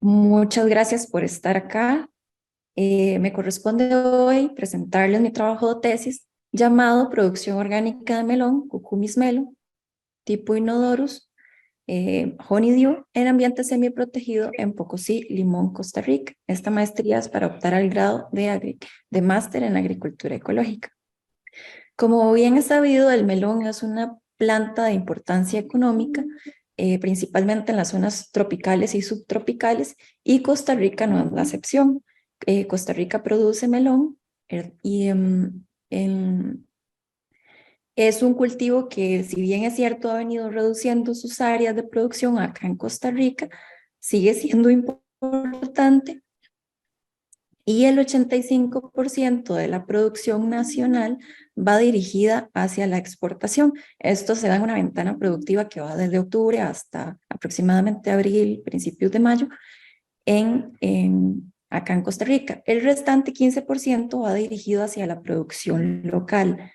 Muchas gracias por estar acá. Me corresponde hoy presentarles mi trabajo de tesis llamado Producción Orgánica de Melón, Cucumis melo, tipo Inodorus, Honeydew, en ambiente semiprotegido en Pocosí, Limón, Costa Rica. Esta maestría es para optar al grado de máster en agricultura ecológica. Como bien es sabido, el melón es una planta de importancia económica, principalmente en las zonas tropicales y subtropicales, y Costa Rica no es la excepción. Costa Rica produce melón y es un cultivo que, si bien es cierto, ha venido reduciendo sus áreas de producción acá en Costa Rica, sigue siendo importante y el 85% de la producción nacional va dirigida hacia la exportación. Esto se da en una ventana productiva que va desde octubre hasta aproximadamente abril, principios de mayo, acá en Costa Rica. El restante 15% va dirigido hacia la producción local.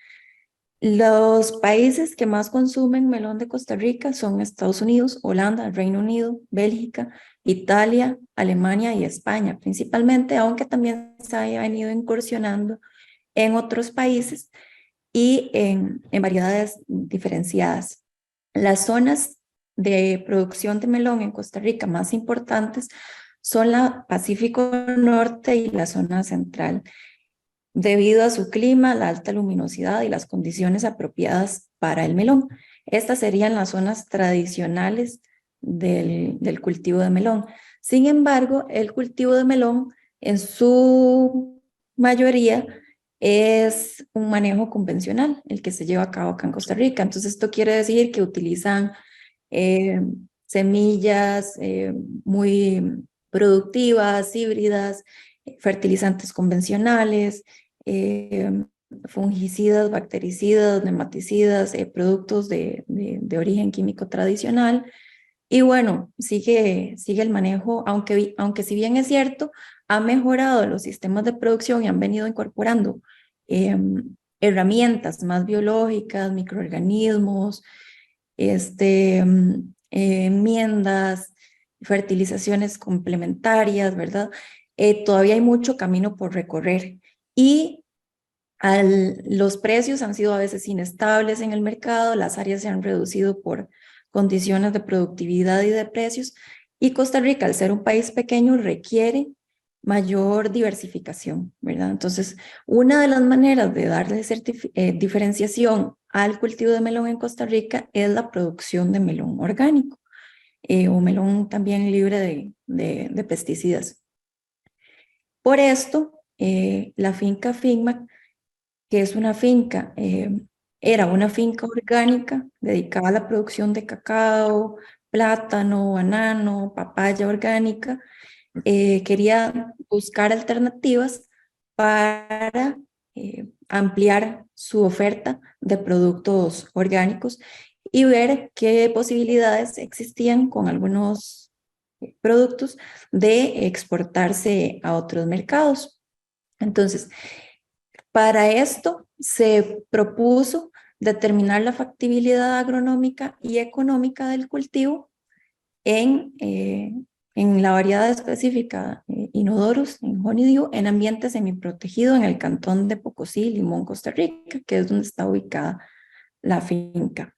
Los países que más consumen melón de Costa Rica son Estados Unidos, Holanda, Reino Unido, Bélgica, Italia, Alemania y España, principalmente, aunque también se haya venido incursionando en otros países y en variedades diferenciadas. Las zonas de producción de melón en Costa Rica más importantes son la Pacífico Norte y la zona central, debido a su clima, la alta luminosidad y las condiciones apropiadas para el melón. Estas serían las zonas tradicionales del cultivo de melón. Sin embargo, el cultivo de melón en su mayoría es un manejo convencional, el que se lleva a cabo acá en Costa Rica. Entonces, esto quiere decir que utilizan eh, semillas muy productivas, híbridas, fertilizantes convencionales, eh, fungicidas, bactericidas, nematicidas, productos de origen químico tradicional. Y bueno, sigue el manejo, aunque si bien es cierto, ha mejorado los sistemas de producción y han venido incorporando eh, herramientas más biológicas, microorganismos, enmiendas, fertilizaciones complementarias, ¿verdad? Todavía hay mucho camino por recorrer y los precios han sido a veces inestables en el mercado, las áreas se han reducido por condiciones de productividad y de precios, y Costa Rica, al ser un país pequeño, requiere mayor diversificación, ¿verdad? Entonces, una de las maneras de darle diferenciación al cultivo de melón en Costa Rica es la producción de melón orgánico, o melón también libre de pesticidas. Por esto, la finca FINMAC, que es una finca, era una finca orgánica dedicada a la producción de cacao, plátano, banano, papaya orgánica. Quería buscar alternativas para ampliar su oferta de productos orgánicos y ver qué posibilidades existían con algunos productos de exportarse a otros mercados. Entonces, para esto se propuso determinar la factibilidad agronómica y económica del cultivo en, eh, en la variedad específica Inodorus, en Honeydew, en ambiente semiprotegido en el cantón de Pocosí, Limón, Costa Rica, que es donde está ubicada la finca.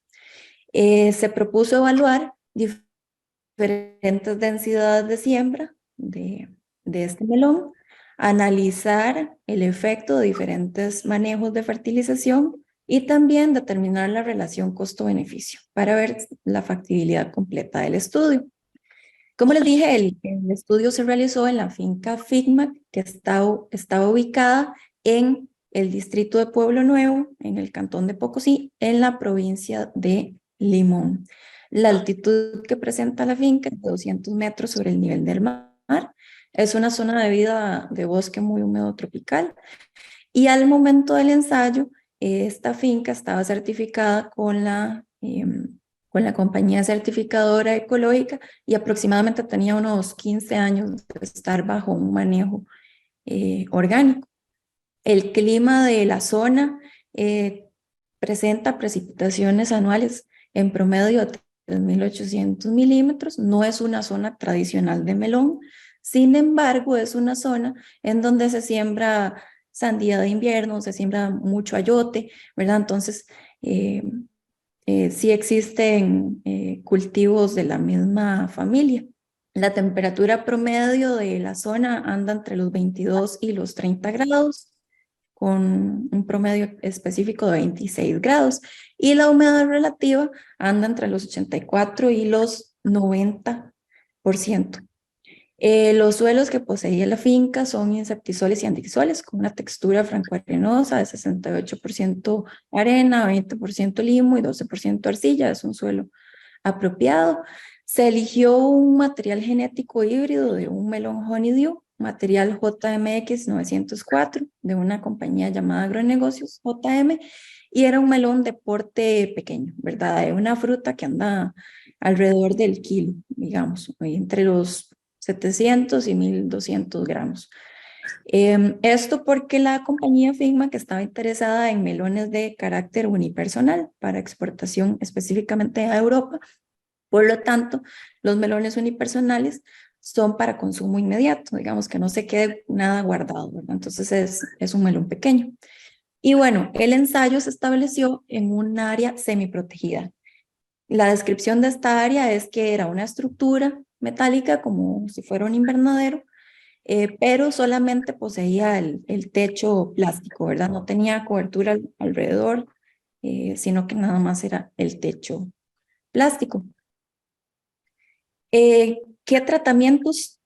Se propuso evaluar diferentes densidades de siembra de este melón, analizar el efecto de diferentes manejos de fertilización y también determinar la relación costo-beneficio para ver la factibilidad completa del estudio. Como les dije, el estudio se realizó en la finca FICMAC, que está ubicada en el distrito de Pueblo Nuevo, en el cantón de Pocosí, en la provincia de Limón. La altitud que presenta la finca es de 200 metros sobre el nivel del mar. Es una zona de vida de bosque muy húmedo tropical. Y al momento del ensayo, esta finca estaba certificada con la compañía certificadora ecológica y aproximadamente tenía unos 15 años de estar bajo un manejo orgánico. El clima de la zona presenta precipitaciones anuales en promedio de 3.800 milímetros. No es una zona tradicional de melón, Sin embargo, es una zona en donde se siembra sandía de invierno, se siembra mucho ayote, ¿verdad? Entonces, sí existen cultivos de la misma familia. La temperatura promedio de la zona anda entre los 22 y los 30 grados, con un promedio específico de 26 grados, y la humedad relativa anda entre los 84 y los 90%. Los suelos que poseía la finca son inceptisoles y andisoles, con una textura francoarenosa de 68% arena, 20% limo y 12% arcilla. Es un suelo apropiado. Se eligió un material genético híbrido de un melón honeydew, material JMX 904, de una compañía llamada Agronegocios JM, y era un melón de porte pequeño, ¿verdad? De una fruta que anda alrededor del kilo, digamos, entre los 700 y 1200 gramos. Esto porque la compañía Figma, que estaba interesada en melones de carácter unipersonal para exportación específicamente a Europa, por lo tanto, los melones unipersonales son para consumo inmediato, digamos que no se quede nada guardado, ¿verdad? Entonces es un melón pequeño. Y bueno, el ensayo se estableció en un área semiprotegida. La descripción de esta área es que era una estructura metálica como si fuera un invernadero, pero solamente poseía el techo plástico, ¿verdad? No tenía cobertura alrededor, sino que nada más era el techo plástico. ¿Qué tratamientos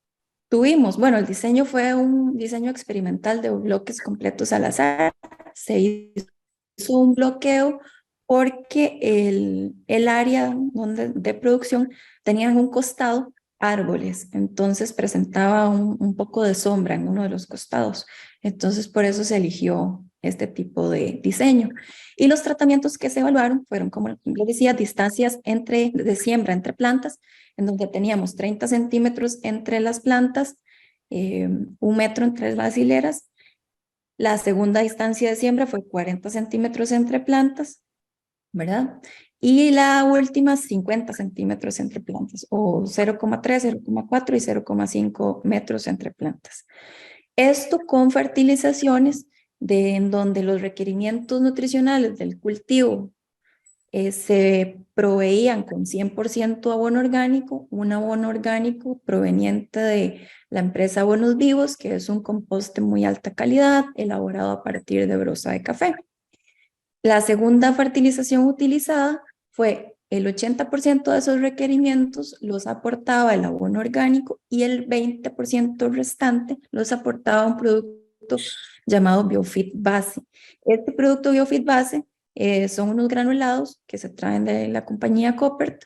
tuvimos? Bueno, el diseño fue un diseño experimental de bloques completos al azar. Se hizo un bloqueo porque el área de producción tenía en un costado árboles, entonces presentaba un poco de sombra en uno de los costados. Entonces, por eso se eligió este tipo de diseño. Y los tratamientos que se evaluaron fueron, como les decía, distancias de siembra entre plantas, en donde teníamos 30 centímetros entre las plantas, 1 metro entre las hileras. La segunda distancia de siembra fue 40 centímetros entre plantas, ¿verdad? Y la última, 50 centímetros entre plantas, o 0,3, 0,4 y 0,5 metros entre plantas. Esto con fertilizaciones en donde los requerimientos nutricionales del cultivo se proveían con 100% abono orgánico, un abono orgánico proveniente de la empresa Abonos Vivos, que es un composte muy alta calidad, elaborado a partir de broza de café. La segunda fertilización utilizada fue el 80% de esos requerimientos los aportaba el abono orgánico y el 20% restante los aportaba un producto llamado Biofit Base. Este producto Biofit Base son unos granulados que se traen de la compañía Koppert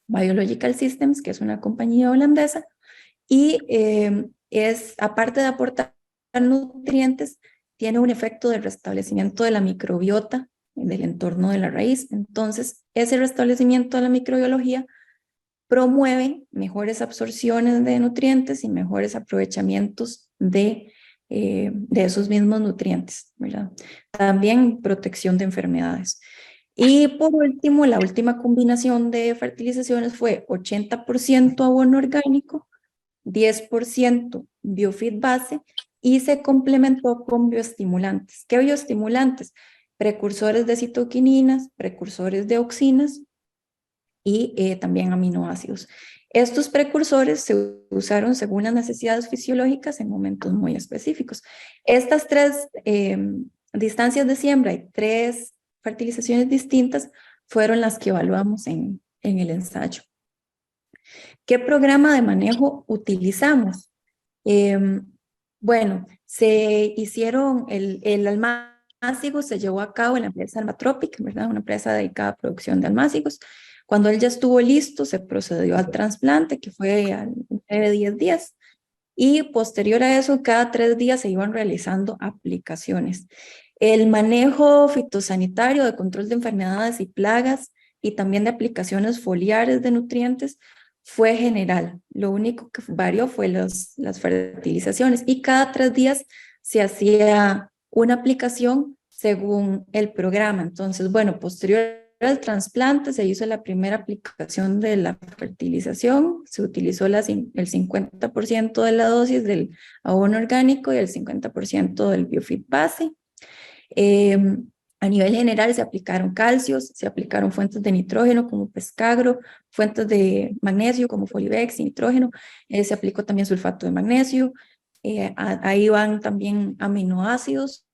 Biological Systems, que es una compañía holandesa, y aparte de aportar nutrientes, tiene un efecto de restablecimiento de la microbiota del entorno de la raíz. Entonces, ese restablecimiento de la microbiología promueve mejores absorciones de nutrientes y mejores aprovechamientos de esos mismos nutrientes, ¿verdad? También protección de enfermedades. Y por último, la última combinación de fertilizaciones fue 80% abono orgánico, 10% biofit base y se complementó con bioestimulantes. ¿Qué bioestimulantes? Precursores de citoquininas, precursores de auxinas y también aminoácidos. Estos precursores se usaron según las necesidades fisiológicas en momentos muy específicos. Estas tres distancias de siembra y 3 fertilizaciones distintas fueron las que evaluamos en el ensayo. ¿Qué programa de manejo utilizamos? Bueno, se hicieron, el almácigo se llevó a cabo en la empresa Almatropic, ¿verdad? Una empresa dedicada a producción de almácigos. Cuando él ya estuvo listo, se procedió al trasplante, que fue a 9-10 días. Y posterior a eso, cada 3 días se iban realizando aplicaciones. El manejo fitosanitario de control de enfermedades y plagas y también de aplicaciones foliares de nutrientes fue general. Lo único que varió fue las fertilizaciones y cada 3 días se hacía una aplicación según el programa. Entonces, bueno, posterior el trasplante, se hizo la primera aplicación de la fertilización, se utilizó el 50% de la dosis del abono orgánico y el 50% del biofit base. A nivel general se aplicaron calcios, se aplicaron fuentes de nitrógeno como pescagro, fuentes de magnesio como Folivex y nitrógeno, se aplicó también sulfato de magnesio, ahí van también aminoácidos,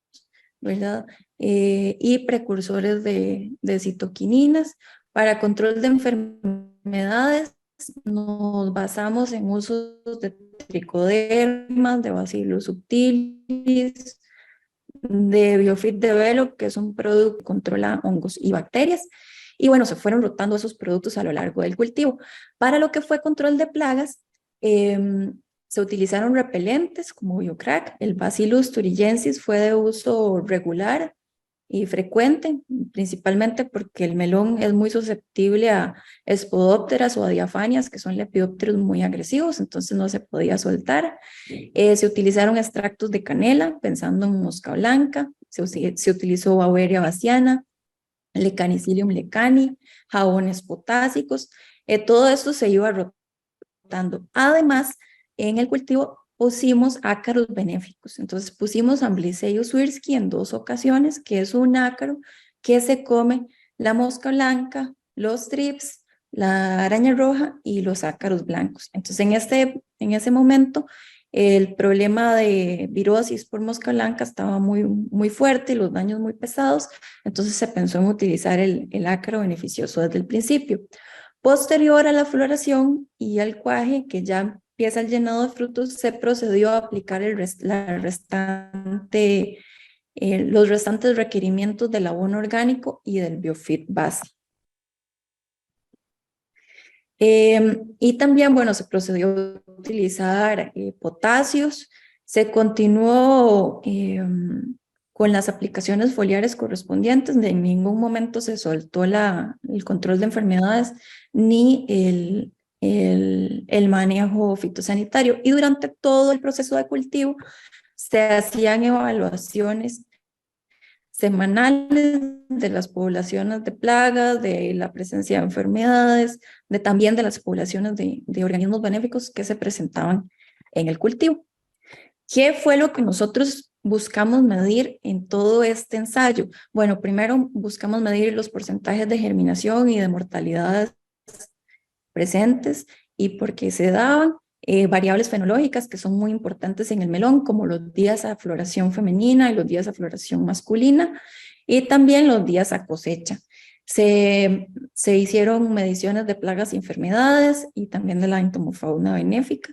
¿verdad? Y precursores de citoquininas. Para control de enfermedades nos basamos en usos de tricodermas, de Bacillus subtilis, de Biofit Develop, que es un producto que controla hongos y bacterias. Y bueno, se fueron rotando esos productos a lo largo del cultivo. Para lo que fue control de plagas, se utilizaron repelentes como Biocrack. El Bacillus thuringiensis fue de uso regular y frecuente, principalmente porque el melón es muy susceptible a espodópteras o a diafanias, que son lepidópteros muy agresivos, entonces no se podía soltar. Se utilizaron extractos de canela, pensando en mosca blanca, se utilizó Beauveria bassiana, Lecanicilium lecani, jabones potásicos, todo esto se iba rotando. Además, en el cultivo pusimos ácaros benéficos. Entonces pusimos Ambliseus swirsky en 2 ocasiones, que es un ácaro que se come la mosca blanca, los trips, la araña roja y los ácaros blancos. Entonces en ese momento el problema de virosis por mosca blanca estaba muy fuerte y los daños muy pesados, entonces se pensó en utilizar el ácaro beneficioso desde el principio. Posterior a la floración y al cuaje, que ya empieza el llenado de frutos, se procedió a aplicar los restantes requerimientos del abono orgánico y del biofit base. Y también, bueno, se procedió a utilizar potasios, se continuó con las aplicaciones foliares correspondientes, en ningún momento se soltó el control de enfermedades ni el manejo fitosanitario. Y durante todo el proceso de cultivo se hacían evaluaciones semanales de las poblaciones de plagas, de la presencia de enfermedades, también de las poblaciones de organismos benéficos que se presentaban en el cultivo. ¿Qué fue lo que nosotros buscamos medir en todo este ensayo? Bueno, primero buscamos medir los porcentajes de germinación y de mortalidades presentes y por qué se daban. Variables fenológicas que son muy importantes en el melón, como los días a floración femenina y los días a floración masculina, y también los días a cosecha. Se hicieron mediciones de plagas y enfermedades y también de la entomofauna benéfica,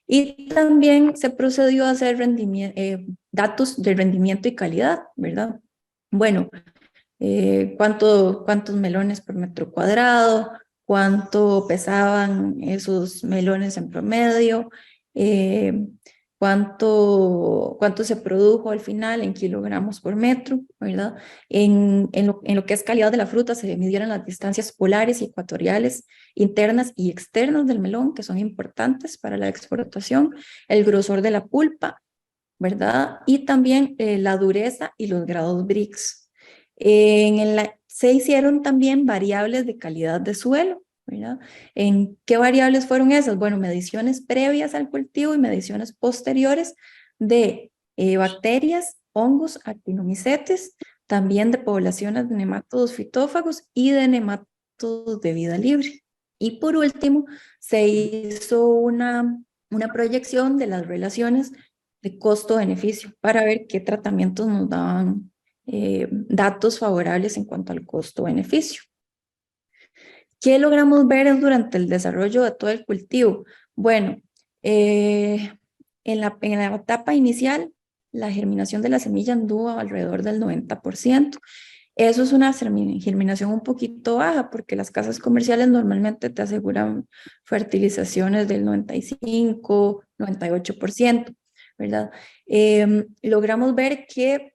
y también se procedió a hacer datos de rendimiento y calidad, ¿verdad? Bueno, cuántos melones por metro cuadrado, cuánto pesaban esos melones en promedio, cuánto se produjo al final en kilogramos por metro, ¿verdad? En lo que es calidad de la fruta se midieron las distancias polares y ecuatoriales internas y externas del melón, que son importantes para la exportación, el grosor de la pulpa, ¿verdad? Y también la dureza y los grados Brix. Se hicieron también variables de calidad de suelo, ¿verdad? ¿En qué variables fueron esas? Bueno, mediciones previas al cultivo y mediciones posteriores de bacterias, hongos, actinomicetes, también de poblaciones de nematodos fitófagos y de nematodos de vida libre. Y por último, se hizo una proyección de las relaciones de costo-beneficio para ver qué tratamientos nos daban datos favorables en cuanto al costo-beneficio. ¿Qué logramos ver durante el desarrollo de todo el cultivo? Bueno, en la etapa inicial, la germinación de la semilla anduvo alrededor del 90%. Eso es una germinación un poquito baja porque las casas comerciales normalmente te aseguran fertilizaciones del 95, 98%, ¿verdad? Logramos ver que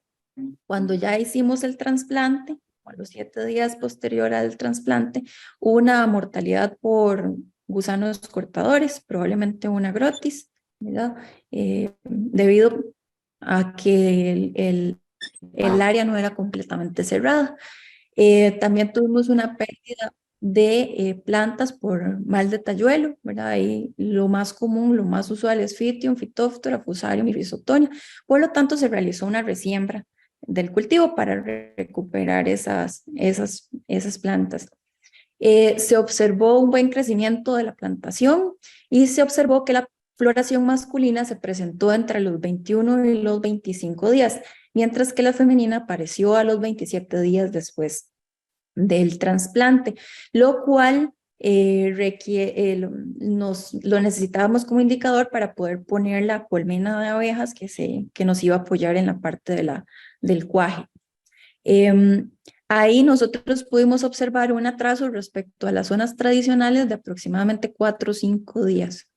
cuando ya hicimos el trasplante, a los 7 días posterior al trasplante, hubo una mortalidad por gusanos cortadores, probablemente una grotis, ¿verdad? Debido a que el área no era completamente cerrada. También tuvimos una pérdida de plantas por mal de tayuelo, ¿verdad? Ahí lo más común, lo más usual es Fitium, Phytophthora, Fusarium y Rhizoctonia. Por lo tanto, se realizó una resiembra del cultivo para recuperar esas plantas. Se observó un buen crecimiento de la plantación y se observó que la floración masculina se presentó entre los 21 y los 25 días, mientras que la femenina apareció a los 27 días después del trasplante, lo cual lo necesitábamos como indicador para poder poner la colmena de abejas que nos iba a apoyar en la parte del cuaje. Ahí nosotros pudimos observar un atraso respecto a las zonas tradicionales de aproximadamente 4 o 5 días,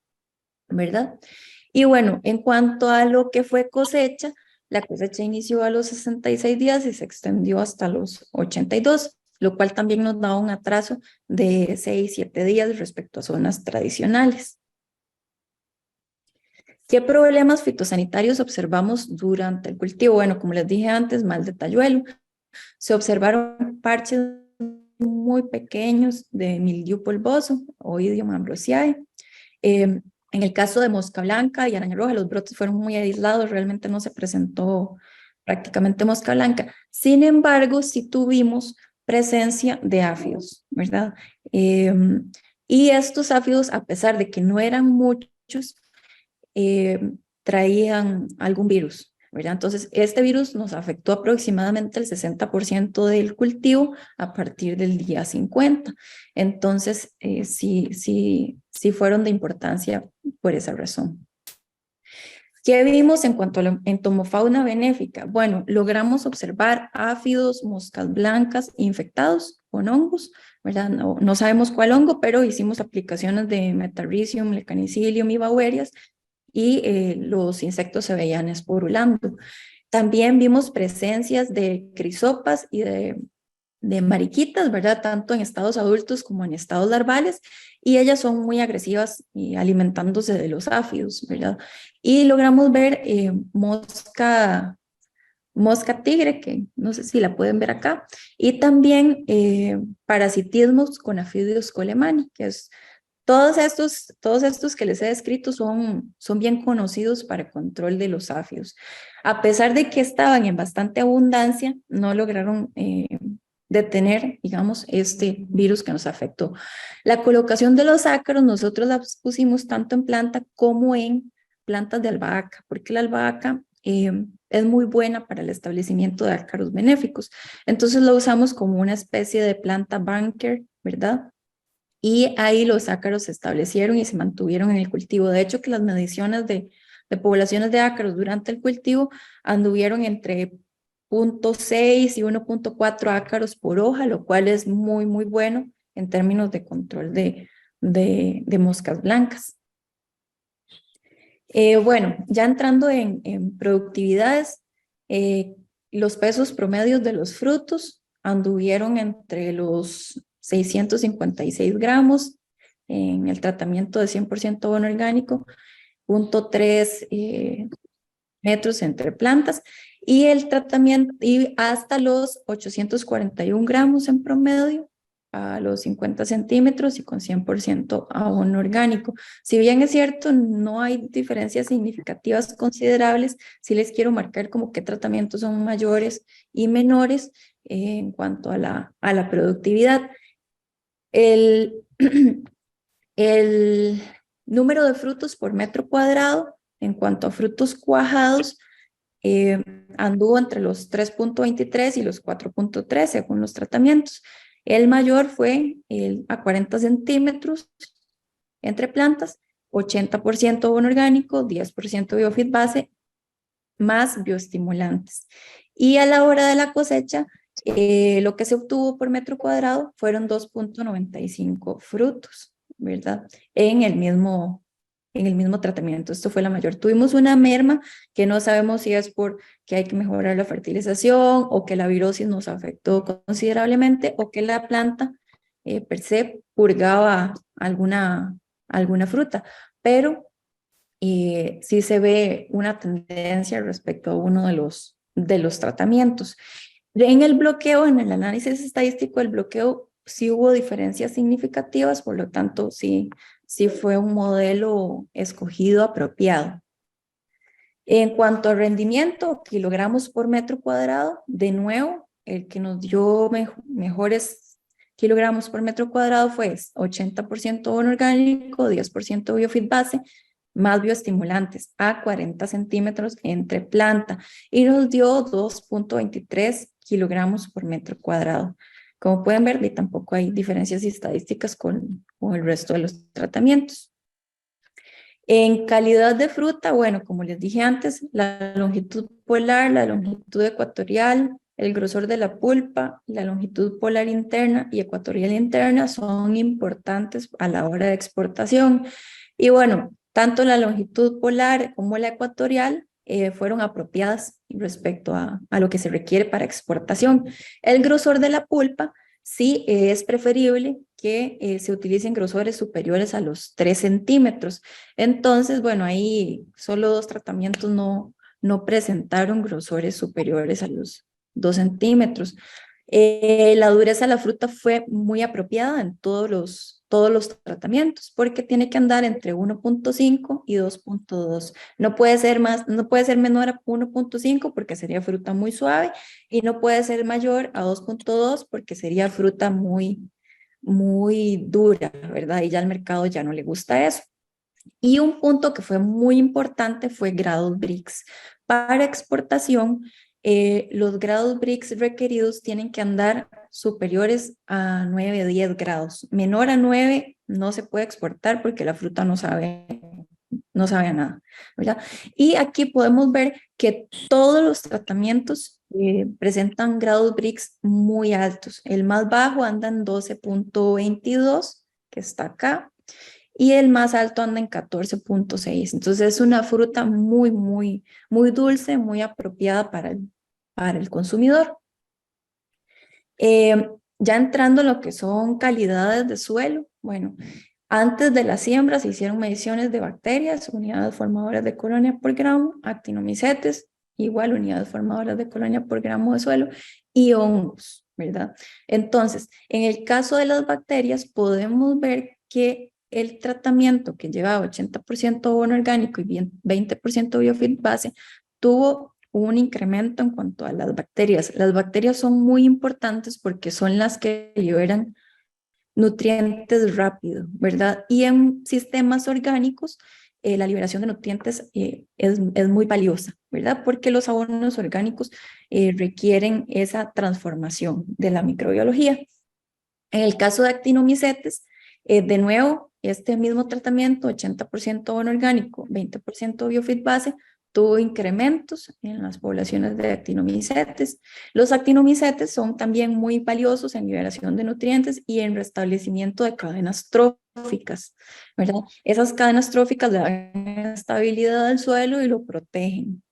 ¿verdad? Y bueno, en cuanto a lo que fue cosecha, la cosecha inició a los 66 días y se extendió hasta los 82, lo cual también nos da un atraso de 6, 7 días respecto a zonas tradicionales. ¿Qué problemas fitosanitarios observamos durante el cultivo? Bueno, como les dije antes, mal de tayuelo. Se observaron parches muy pequeños de mildiu polvoso, Oidium ambrosiae. En el caso de mosca blanca y araña roja, los brotes fueron muy aislados, realmente no se presentó prácticamente mosca blanca. Sin embargo, sí tuvimos presencia de áfidos, ¿verdad? Y estos áfidos, a pesar de que no eran muchos, eh, traían algún virus, ¿verdad? Entonces, este virus nos afectó aproximadamente el 60% del cultivo a partir del día 50. Entonces, sí fueron de importancia por esa razón. ¿Qué vimos en cuanto a la entomofauna benéfica? Bueno, logramos observar áfidos, moscas blancas infectados con hongos, ¿verdad? No sabemos cuál hongo, pero hicimos aplicaciones de Metarrhizium, Lecanicilium y Bauerias y los insectos se veían esporulando. También vimos presencias de crisopas y de mariquitas, ¿verdad? Tanto en estados adultos como en estados larvales, y ellas son muy agresivas y alimentándose de los áfidos, ¿verdad? Y logramos ver mosca tigre, que no sé si la pueden ver acá, y también parasitismos con Aphidius colemani, que es todos estos que les he descrito son bien conocidos para el control de los áfidos. A pesar de que estaban en bastante abundancia, no lograron detener, digamos, este virus que nos afectó. La colocación de los ácaros, nosotros las pusimos tanto en planta como en plantas de albahaca, porque la albahaca es muy buena para el establecimiento de ácaros benéficos. Entonces lo usamos como una especie de planta bunker, ¿verdad? Y ahí los ácaros se establecieron y se mantuvieron en el cultivo. De hecho, que las mediciones de poblaciones de ácaros durante el cultivo anduvieron entre 0,6 y 1,4 ácaros por hoja, lo cual es muy, muy bueno en términos de control de moscas blancas. Bueno, ya entrando en productividades, los pesos promedios de los frutos anduvieron entre los 656 gramos en el tratamiento de 100% abono orgánico, 0,3 metros entre plantas, y el tratamiento y hasta los 841 gramos en promedio a los 50 centímetros y con 100% abono orgánico. Si bien es cierto, no hay diferencias significativas considerables, sí les quiero marcar como qué tratamientos son mayores y menores en cuanto a la productividad. El, el número de frutos por metro cuadrado en cuanto a frutos cuajados anduvo entre los 3,23 y los 4,3 según los tratamientos. El mayor fue a 40 centímetros entre plantas, 80% abono orgánico, 10% biofit base, más bioestimulantes. Y a la hora de la cosecha, lo que se obtuvo por metro cuadrado fueron 2,95 frutos, ¿verdad? En el mismo tratamiento. Esto fue la mayor. Tuvimos una merma que no sabemos si es porque hay que mejorar la fertilización o que la virosis nos afectó considerablemente o que la planta per se purgaba alguna fruta, pero sí se ve una tendencia respecto a uno de los tratamientos. En el bloqueo, en el análisis estadístico del bloqueo, sí hubo diferencias significativas, por lo tanto, sí fue un modelo escogido apropiado. En cuanto a rendimiento, kilogramos por metro cuadrado, de nuevo, el que nos dio mejores kilogramos por metro cuadrado fue 80% bono orgánico, 10% biofeed base, más bioestimulantes a 40 centímetros entre planta y nos dio 2,23 kilogramos por metro cuadrado. Como pueden ver, tampoco hay diferencias estadísticas con el resto de los tratamientos. En calidad de fruta, bueno, como les dije antes, la longitud polar, la longitud ecuatorial, el grosor de la pulpa, la longitud polar interna y ecuatorial interna son importantes a la hora de exportación. Y bueno, tanto la longitud polar como la ecuatorial fueron apropiadas respecto a lo que se requiere para exportación. El grosor de la pulpa sí es preferible que se utilicen grosores superiores a los 3 centímetros. Entonces, bueno, ahí solo 2 tratamientos no presentaron grosores superiores a los 2 centímetros. La dureza de la fruta fue muy apropiada en todos los tratamientos, porque tiene que andar entre 1,5 y 2,2. No puede ser más, no puede ser menor a 1,5 porque sería fruta muy suave y no puede ser mayor a 2,2 porque sería fruta muy dura, ¿verdad? Y ya al mercado ya no le gusta eso. Y un punto que fue muy importante fue grados BRICS. Para exportación, los grados BRICS requeridos tienen que andar superiores a 9, 10 grados. Menor a 9 no se puede exportar porque la fruta no sabe a nada, ¿verdad? Y aquí podemos ver que todos los tratamientos presentan grados BRICS muy altos. El más bajo anda en 12,22, que está acá, y el más alto anda en 14,6. Entonces es una fruta muy dulce, muy apropiada para el consumidor. Ya entrando en lo que son calidades de suelo, bueno, antes de la siembra se hicieron mediciones de bacterias, unidades formadoras de colonia por gramo, actinomicetes, igual unidades formadoras de colonia por gramo de suelo, y hongos, ¿verdad? Entonces, en el caso de las bacterias, podemos ver que el tratamiento que llevaba 80% abono orgánico y 20% biofeed base tuvo un incremento en cuanto a las bacterias. Las bacterias son muy importantes porque son las que liberan nutrientes rápido, ¿verdad? Y en sistemas orgánicos, la liberación de nutrientes es muy valiosa, ¿verdad? Porque los abonos orgánicos requieren esa transformación de la microbiología. En el caso de actinomicetes, de nuevo, este mismo tratamiento, 80% abono orgánico, 20% biofeed base, tuvo incrementos en las poblaciones de actinomicetes. Los actinomicetes son también muy valiosos en liberación de nutrientes y en restablecimiento de cadenas tróficas, ¿verdad? Esas cadenas tróficas le dan estabilidad al suelo y lo protegen,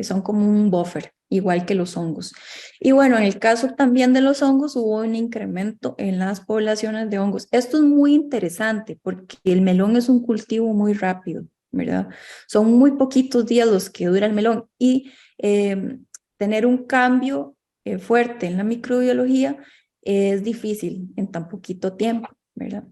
son como un buffer, igual que los hongos. Y bueno, en el caso también de los hongos hubo un incremento en las poblaciones de hongos. Esto es muy interesante porque el melón es un cultivo muy rápido, ¿verdad? Son muy poquitos días los que dura el melón y tener un cambio fuerte en la microbiología es difícil en tan poquito tiempo, ¿verdad?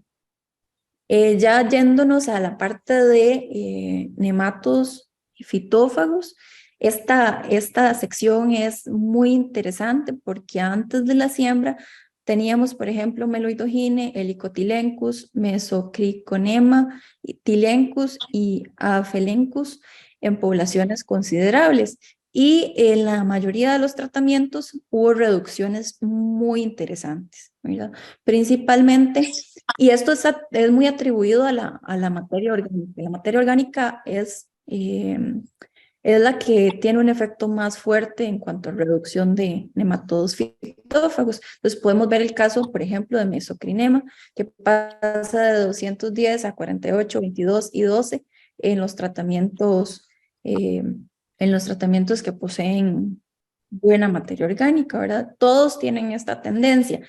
Ya yéndonos a la parte de nematos y fitófagos, esta sección es muy interesante porque antes de la siembra teníamos, por ejemplo, Meloidogine, Helicotylencus, Mesocriconema, Tylencus y Aphelencus en poblaciones considerables. Y en la mayoría de los tratamientos hubo reducciones muy interesantes, ¿verdad? Principalmente, y esto es muy atribuido a la materia orgánica. La materia orgánica es la que tiene un efecto más fuerte en cuanto a reducción de nematodos fitófagos. Entonces podemos ver el caso, por ejemplo, de mesocrinema, que pasa de 210 a 48, 22 y 12 en los tratamientos, eh, en los tratamientos que poseen buena materia orgánica, ¿verdad? Todos tienen esta tendencia.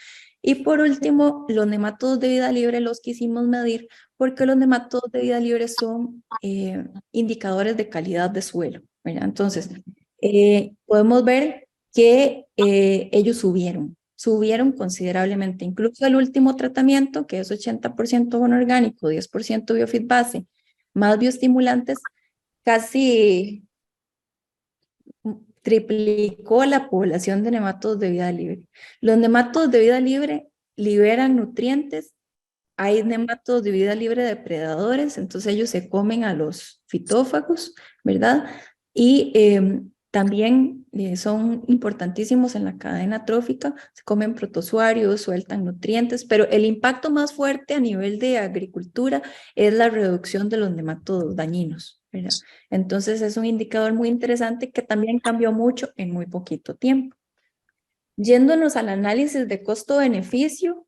Y por último, los nematodos de vida libre los quisimos medir porque los nematodos de vida libre son indicadores de calidad de suelo, ¿verdad? Entonces, podemos ver que ellos subieron considerablemente. Incluso el último tratamiento, que es 80% abono orgánico, 10% biofeed base, más bioestimulantes, casi triplicó la población de nematodos de vida libre. Los nematodos de vida libre liberan nutrientes. Hay nematodos de vida libre depredadores, entonces ellos se comen a los fitófagos, ¿verdad? Y también son importantísimos en la cadena trófica, se comen protozoarios, sueltan nutrientes, pero el impacto más fuerte a nivel de agricultura es la reducción de los nematodos dañinos, ¿verdad? Entonces es un indicador muy interesante que también cambió mucho en muy poquito tiempo. Yéndonos al análisis de costo-beneficio,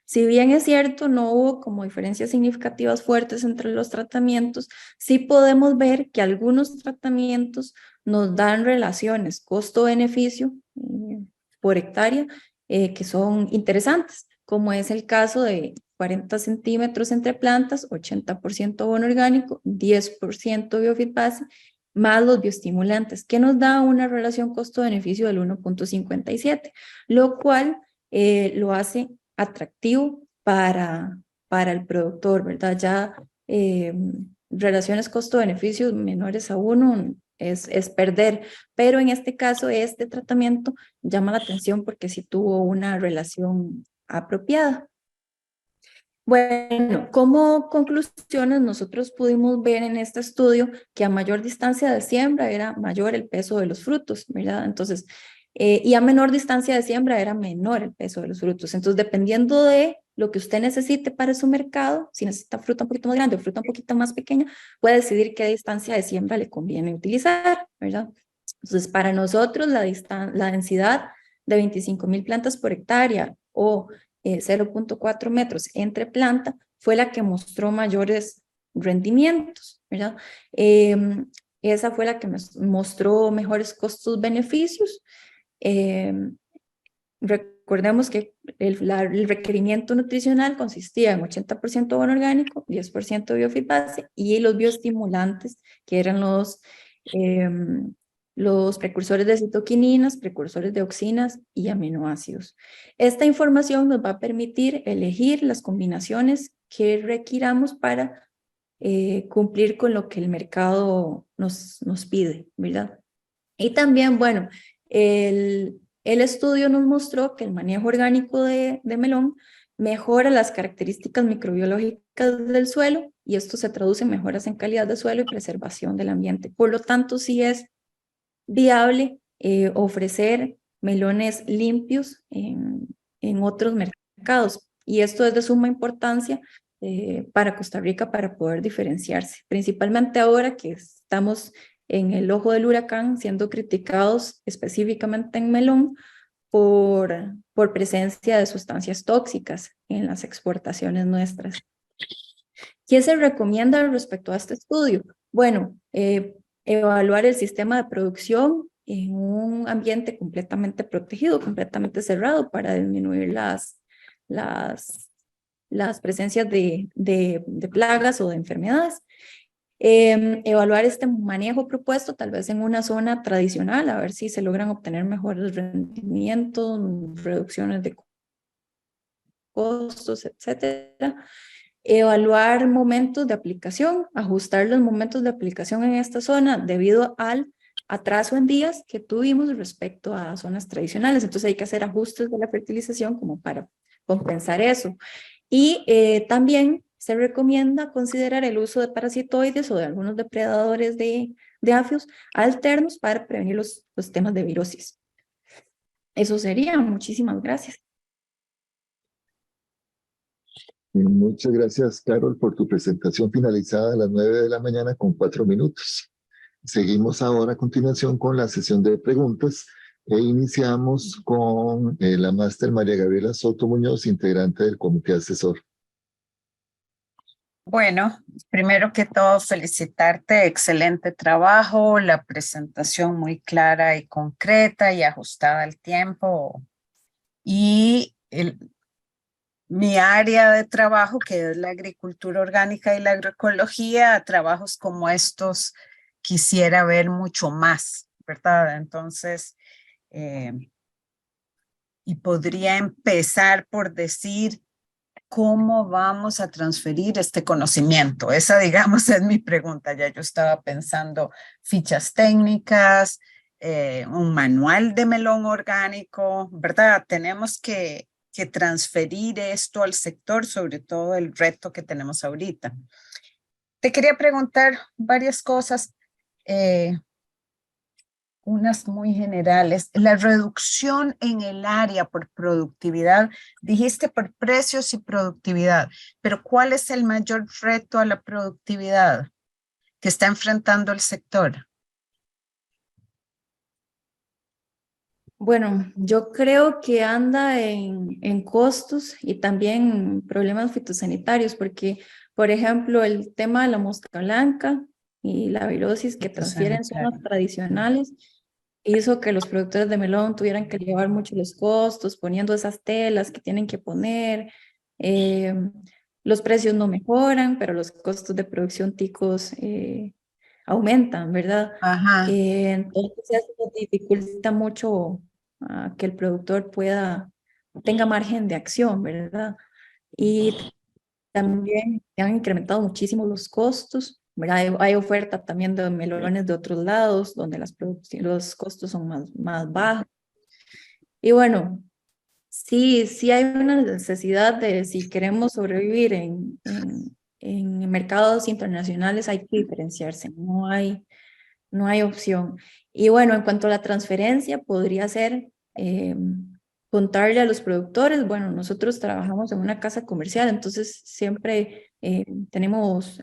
si bien es cierto, no hubo como diferencias significativas fuertes entre los tratamientos, sí podemos ver que algunos tratamientos nos dan relaciones costo-beneficio por hectárea que son interesantes, como es el caso de 40 centímetros entre plantas, 80% abono orgánico, 10% biofeed base, más los bioestimulantes, que nos da una relación costo-beneficio del 1.57, lo cual lo hace atractivo para el productor, ¿verdad? Ya relaciones costo-beneficio menores a 1 es perder, pero en este caso este tratamiento llama la atención porque sí tuvo una relación apropiada. Bueno, como conclusiones, nosotros pudimos ver en este estudio que a mayor distancia de siembra era mayor el peso de los frutos, ¿verdad? Entonces, y a menor distancia de siembra era menor el peso de los frutos. Entonces, dependiendo de lo que usted necesite para su mercado, si necesita fruta un poquito más grande o fruta un poquito más pequeña, puede decidir qué distancia de siembra le conviene utilizar, ¿verdad? Entonces, para nosotros, la densidad de 25,000 plantas por hectárea o 0.4 metros entre planta fue la que mostró mayores rendimientos, ¿verdad? Esa fue la que mostró mejores costos-beneficios. Recordemos que el requerimiento nutricional consistía en 80% abono orgánico, 10% biofeed base y los bioestimulantes, que eran los precursores de citoquininas, precursores de auxinas y aminoácidos. Esta información nos va a permitir elegir las combinaciones que requiramos para cumplir con lo que el mercado nos pide, ¿verdad? Y también, bueno, el estudio nos mostró que el manejo orgánico de melón mejora las características microbiológicas del suelo y esto se traduce en mejoras en calidad de suelo y preservación del ambiente. Por lo tanto, sí es viable ofrecer melones limpios en otros mercados. Y esto es de suma importancia para Costa Rica para poder diferenciarse, principalmente ahora que estamos en el ojo del huracán siendo criticados específicamente en melón por presencia de sustancias tóxicas en las exportaciones nuestras. ¿Qué se recomienda respecto a este estudio? Bueno, evaluar el sistema de producción en un ambiente completamente protegido, completamente cerrado para disminuir las presencias de plagas o de enfermedades. Evaluar este manejo propuesto tal vez en una zona tradicional, a ver si se logran obtener mejores rendimientos, reducciones de costos, etcétera. Evaluar momentos de aplicación, ajustar los momentos de aplicación en esta zona debido al atraso en días que tuvimos respecto a zonas tradicionales. Entonces hay que hacer ajustes de la fertilización como para compensar eso. Y también se recomienda considerar el uso de parasitoides o de algunos depredadores de afios alternos para prevenir los temas de virosis. Eso sería. Muchísimas gracias. Muchas gracias, Carol, por tu presentación finalizada a las 9 de la mañana con 4 minutos. Seguimos ahora a continuación con la sesión de preguntas e iniciamos con la máster María Gabriela Soto Muñoz, integrante del comité asesor. Bueno, primero que todo felicitarte, excelente trabajo, la presentación muy clara y concreta y ajustada al tiempo. Y mi área de trabajo, que es la agricultura orgánica y la agroecología, trabajos como estos quisiera ver mucho más ¿verdad? Entonces, y podría empezar por decir cómo vamos a transferir este conocimiento. Esa, digamos, es mi pregunta. Ya yo estaba pensando fichas técnicas, un manual de melón orgánico, ¿verdad? Tenemos que transferir esto al sector, sobre todo el reto que tenemos ahorita. Te quería preguntar varias cosas, unas muy generales. La reducción en el área por productividad, dijiste por precios y productividad, pero ¿cuál es el mayor reto a la productividad que está enfrentando el sector? Bueno, yo creo que anda en costos y también problemas fitosanitarios, porque, por ejemplo, el tema de la mosca blanca y la virosis que transfieren zonas Fitosanitario. tradicionales hizo que los productores de melón tuvieran que llevar mucho los costos, poniendo esas telas que tienen que poner. eh, los precios no mejoran, pero los costos de producción ticos aumentan, ¿verdad? Ajá. Entonces eso dificulta mucho que el productor tenga margen de acción, ¿verdad? Y también se han incrementado muchísimo los costos, ¿verdad? Hay oferta también de melones de otros lados, donde los costos son más bajos. Y bueno, sí hay una necesidad de, si queremos sobrevivir en mercados internacionales, hay que diferenciarse, no hay opción. Y bueno, en cuanto a la transferencia, podría ser contarle a los productores, bueno, nosotros trabajamos en una casa comercial, entonces siempre tenemos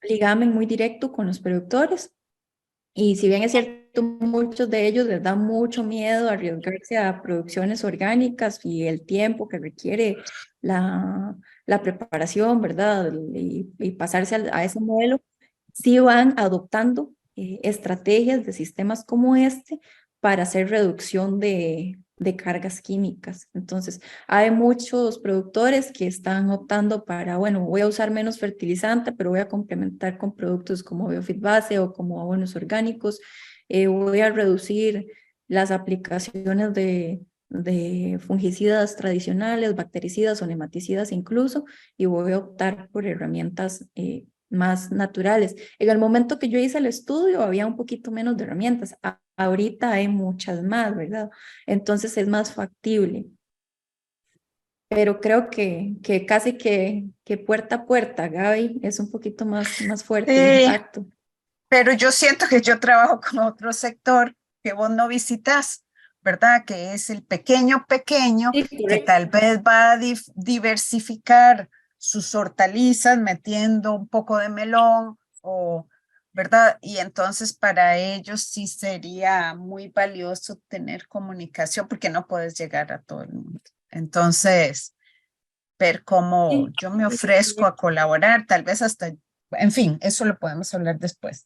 ligamen muy directo con los productores. Y si bien es cierto, muchos de ellos les da mucho miedo arriesgarse a producciones orgánicas y el tiempo que requiere la preparación, ¿verdad? Y pasarse a ese modelo, sí van adoptando estrategias de sistemas como este para hacer reducción de cargas químicas. Entonces, hay muchos productores que están optando para, bueno, voy a usar menos fertilizante, pero voy a complementar con productos como Biofit Base o como abonos orgánicos. Voy a reducir las aplicaciones de fungicidas tradicionales, bactericidas o nematicidas incluso, y voy a optar por herramientas más naturales. En el momento que yo hice el estudio había un poquito menos de herramientas. Ahorita hay muchas más, ¿verdad? Entonces es más factible. Pero creo que casi que puerta a puerta, Gaby, es un poquito más fuerte el Sí, impacto. pero yo siento que yo trabajo con otro sector que vos no visitas, ¿verdad? Que es el pequeño, Sí, que correcto. tal vez va a diversificar sus hortalizas metiendo un poco de melón o, ¿verdad? Y entonces para ellos sí sería muy valioso tener comunicación porque no puedes llegar a todo el mundo. Entonces, ver cómo Sí, yo me sí, ofrezco a correcto. colaborar, tal vez hasta, en fin, eso lo podemos hablar después.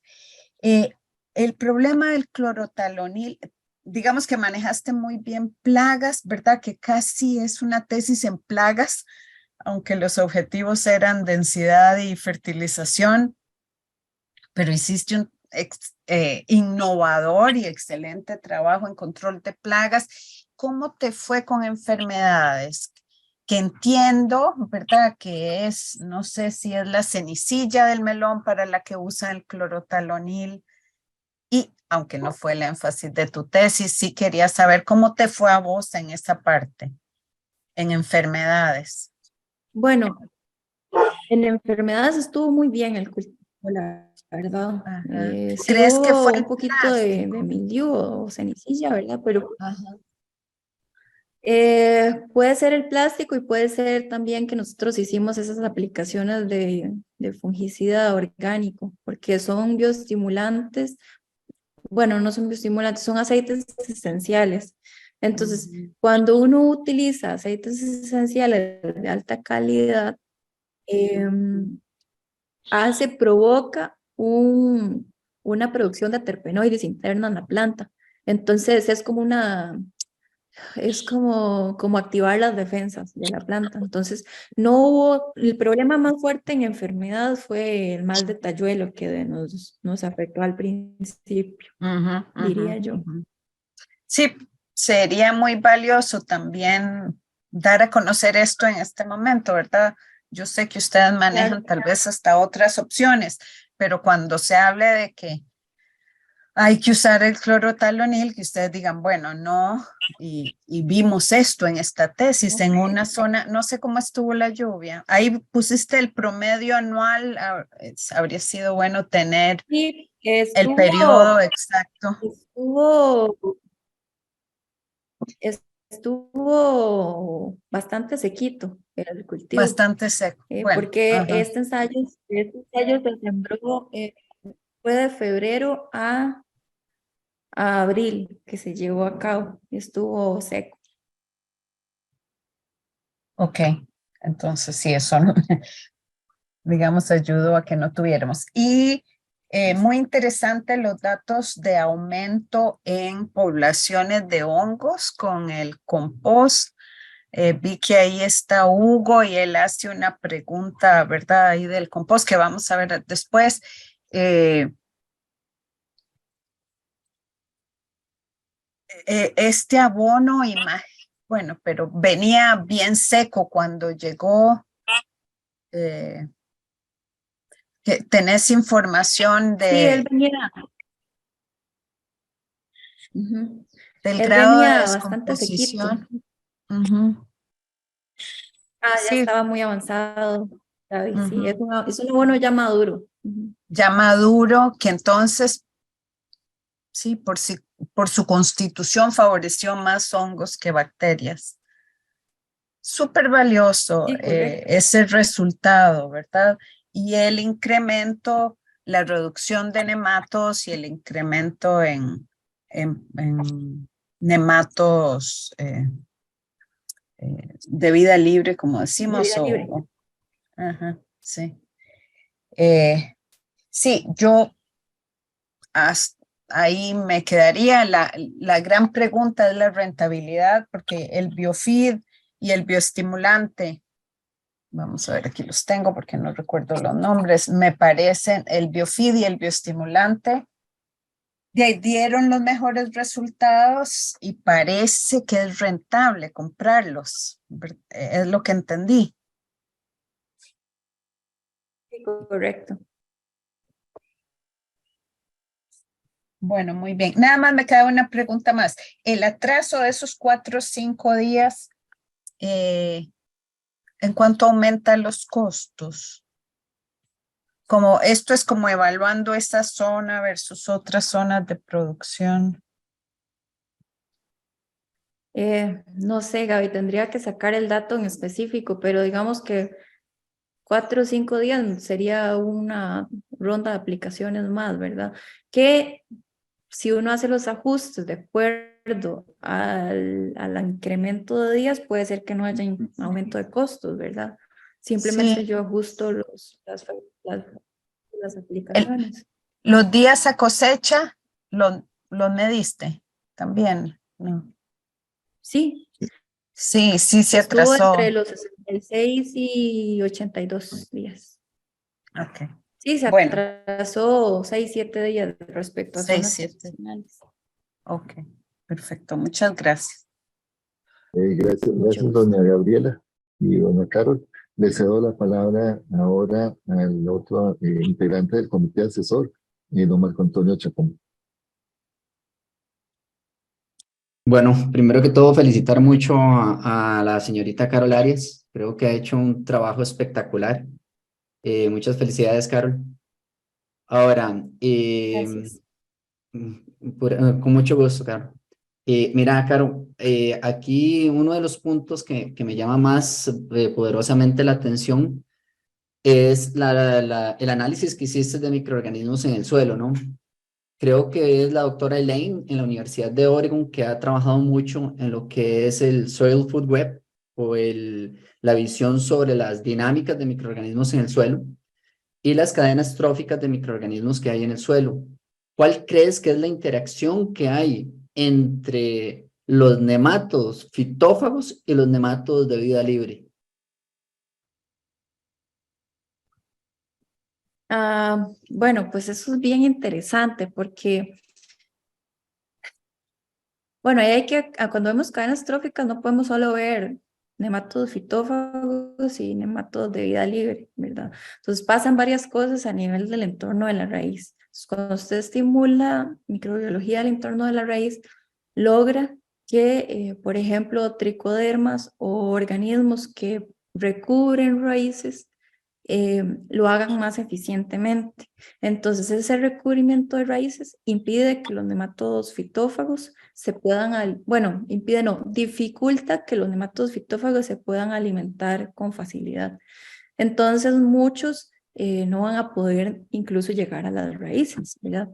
Eh, el problema del clorotalonil, digamos que manejaste muy bien plagas, ¿verdad? Que casi es una tesis en plagas, aunque los objetivos eran densidad y fertilización, pero hiciste un innovador y excelente trabajo en control de plagas. ¿Cómo te fue con enfermedades? Que entiendo, ¿verdad? Que es, no sé si es la cenicilla del melón para la que usa el clorotalonil. Y aunque no fue el énfasis de tu tesis, sí quería saber cómo te fue a vos en esa parte, en enfermedades. Bueno, en enfermedades estuvo muy bien el cultivo, la verdad. Ajá. Sí ¿Crees que fue hubo un el poquito de plástico? mildiu o cenicilla, ¿verdad? Pero Ajá. puede ser el plástico y puede ser también que nosotros hicimos esas aplicaciones de fungicida orgánico, porque son bioestimulantes. Bueno, no son bioestimulantes, son aceites esenciales. Entonces, Ujú. cuando uno utiliza aceites esenciales de alta calidad, provoca una producción de terpenoides interna en la planta. Entonces, es como es como activar las defensas de la planta. Entonces, no hubo, el problema más fuerte en enfermedad fue el mal de Tayuelo que nos afectó al principio, Ujú, diría ujú, yo. ujú. Sí, sería muy valioso también dar a conocer esto en este momento, ¿verdad? Yo sé que ustedes Claro. manejan tal vez hasta otras opciones, pero cuando se hable de que hay que usar el clorotalonil, que ustedes digan, bueno, no, y vimos esto en esta tesis, en una zona, no sé cómo estuvo la lluvia. Ahí pusiste el promedio anual, habría sido bueno tener Sí, el periodo exacto. estuvo, estuvo bastante sequito el cultivo, Bastante seco. Bueno, porque ajá. este ensayo se sembró, fue de febrero a abril que se llevó a cabo, estuvo seco. Ok, entonces sí, eso, digamos, ayudó a que no tuviéramos. Y muy interesante los datos de aumento en poblaciones de hongos con el compost. Vi que ahí está Hugo y él hace una pregunta, ¿verdad? Ahí del compost que vamos a ver después. Este abono, bueno, pero venía bien seco cuando llegó. eh, ¿Tenés información Sí, ujú, del él grado de venía bastante sequito. descomposición? Ujú. Ya Sí, estaba muy avanzado, David, sí, ujú. es un abono ya maduro. Ujú. Ya maduro, que entonces, sí, por su constitución favoreció más hongos que bacterias. Súper valioso Sí, correcto. ese resultado, ¿verdad? Y el incremento, la reducción de nematos y el incremento en nematos de vida libre, como De decimos, vida libre. ajá, sí. Eh, sí, yo ahí me quedaría. La gran pregunta es la rentabilidad, porque el biofeed y el bioestimulante, vamos a ver, aquí los tengo porque no recuerdo los nombres, me parecen el biofeed y el bioestimulante, de ahí dieron los mejores resultados y parece que es rentable comprarlos, es lo que entendí. Sí, correcto. Bueno, muy bien. Nada más me queda una pregunta más. El atraso de esos 4 o 5 días, ¿en cuánto aumentan los costos? Como esto es como evaluando esta zona versus otras zonas de producción. No sé, Gaby, tendría que sacar el dato en específico, pero digamos que 4 o 5 días sería una ronda de aplicaciones más, ¿verdad? Que si uno hace los ajustes de acuerdo al incremento de días, puede ser que no haya aumento de costos, ¿verdad? Sí, Simplemente yo ajusto las, las el- aplicaciones. los días a cosecha, los mediste también, ¿no? Sí, Sí, sí se estuvo entre atrasó. los 66 y 82 días. Ok, Sí, se bueno, atrasó 6, 7 días respecto a 6, zonas 7. tradicionales. Ok, perfecto. Muchas gracias. Gracias, Mucho gracias, gusto. doña Gabriela y doña Carol. Le cedo la palabra ahora al otro integrante del comité asesor, don Marco Antonio Chacón. Bueno, primero que todo, felicitar mucho a la señorita Carol Arias. Creo que ha hecho un trabajo espectacular. Muchas felicidades, Carol. Ahora, Gracias. con mucho gusto, Carol. Mira, Carol, aquí uno de los puntos que me llama más poderosamente la atención es el análisis que hiciste de microorganismos en el suelo, ¿no? Creo que es la doctora Elaine en la Universidad de Oregon que ha trabajado mucho en lo que es el Soil Food Web o la visión sobre las dinámicas de microorganismos en el suelo y las cadenas tróficas de microorganismos que hay en el suelo. ¿Cuál crees que es la interacción que hay entre los nemátodos fitófagos y los nemátodos de vida libre. Bueno, pues eso es bien interesante porque, bueno, ahí hay que, cuando vemos cadenas tróficas no podemos solo ver nemátodos fitófagos y nemátodos de vida libre, ¿verdad? Entonces pasan varias cosas a nivel del entorno de la raíz. Entonces, cuando usted estimula microbiología del entorno de la raíz, logra que, por ejemplo, tricodermas o organismos que recubren raíces lo hagan más eficientemente. Entonces, ese recubrimiento de raíces impide que los nematodos fitófagos se puedan, bueno, impide no, dificulta que los nematodos fitófagos se puedan alimentar con facilidad. Entonces, muchos no van a poder incluso llegar a las raíces, ¿verdad?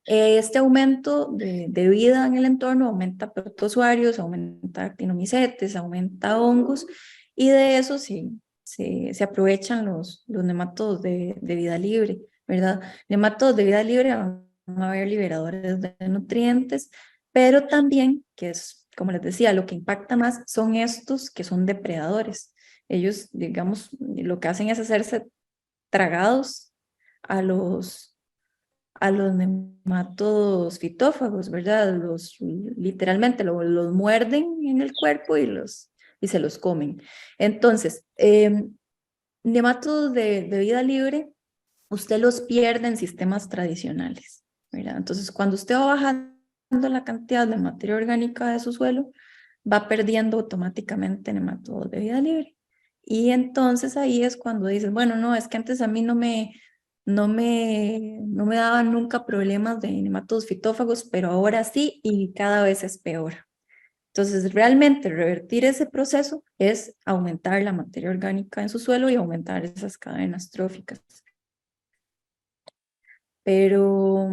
Este aumento de vida en el entorno aumenta protozoarios, aumenta actinomicetes, aumenta hongos, y de eso se aprovechan los nematodos de vida libre, ¿verdad? Nematodos de vida libre van a haber liberadores de nutrientes, pero también, que es, como les decía, lo que impacta más son estos que son depredadores. Ellos, digamos, lo que hacen es hacerse tragados a los nematodos fitófagos, ¿verdad? Literalmente los muerden en el cuerpo y se los comen. Entonces, nematodos de vida libre, usted los pierde en sistemas tradicionales, ¿verdad? Entonces, cuando usted va bajando la cantidad de materia orgánica de su suelo, va perdiendo automáticamente nematodos de vida libre. Y entonces ahí es cuando dices, bueno, no, es que antes a mí no me daban nunca problemas de nematodos fitófagos, pero ahora sí y cada vez es peor. Entonces, realmente revertir ese proceso es aumentar la materia orgánica en su suelo y aumentar esas cadenas tróficas. Pero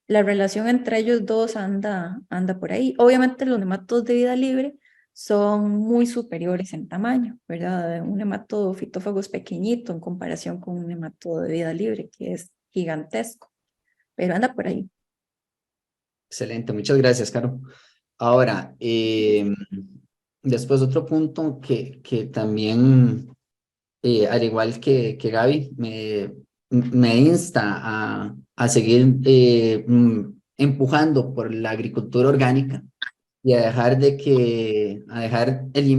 la relación entre ellos dos anda por ahí. Obviamente los nematodos de vida libre son muy superiores en tamaño, ¿verdad? Un nematodo fitófago es pequeñito en comparación con un nematodo de vida libre, que es gigantesco, pero anda por ahí. Excelente, muchas gracias, Caro. Ahora, después otro punto que también, al igual que Gaby, me insta a seguir empujando por la agricultura orgánica y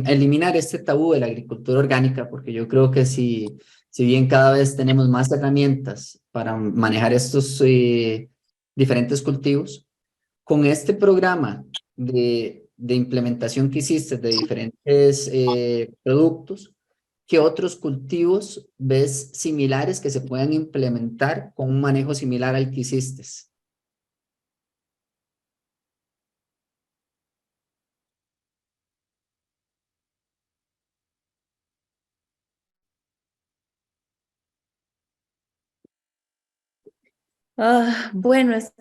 eliminar este tabú de la agricultura orgánica, porque yo creo que si bien cada vez tenemos más herramientas para manejar estos diferentes cultivos, con este programa de implementación que hiciste de diferentes productos, ¿qué otros cultivos ves similares que se puedan implementar con un manejo similar al que hiciste? Bueno, es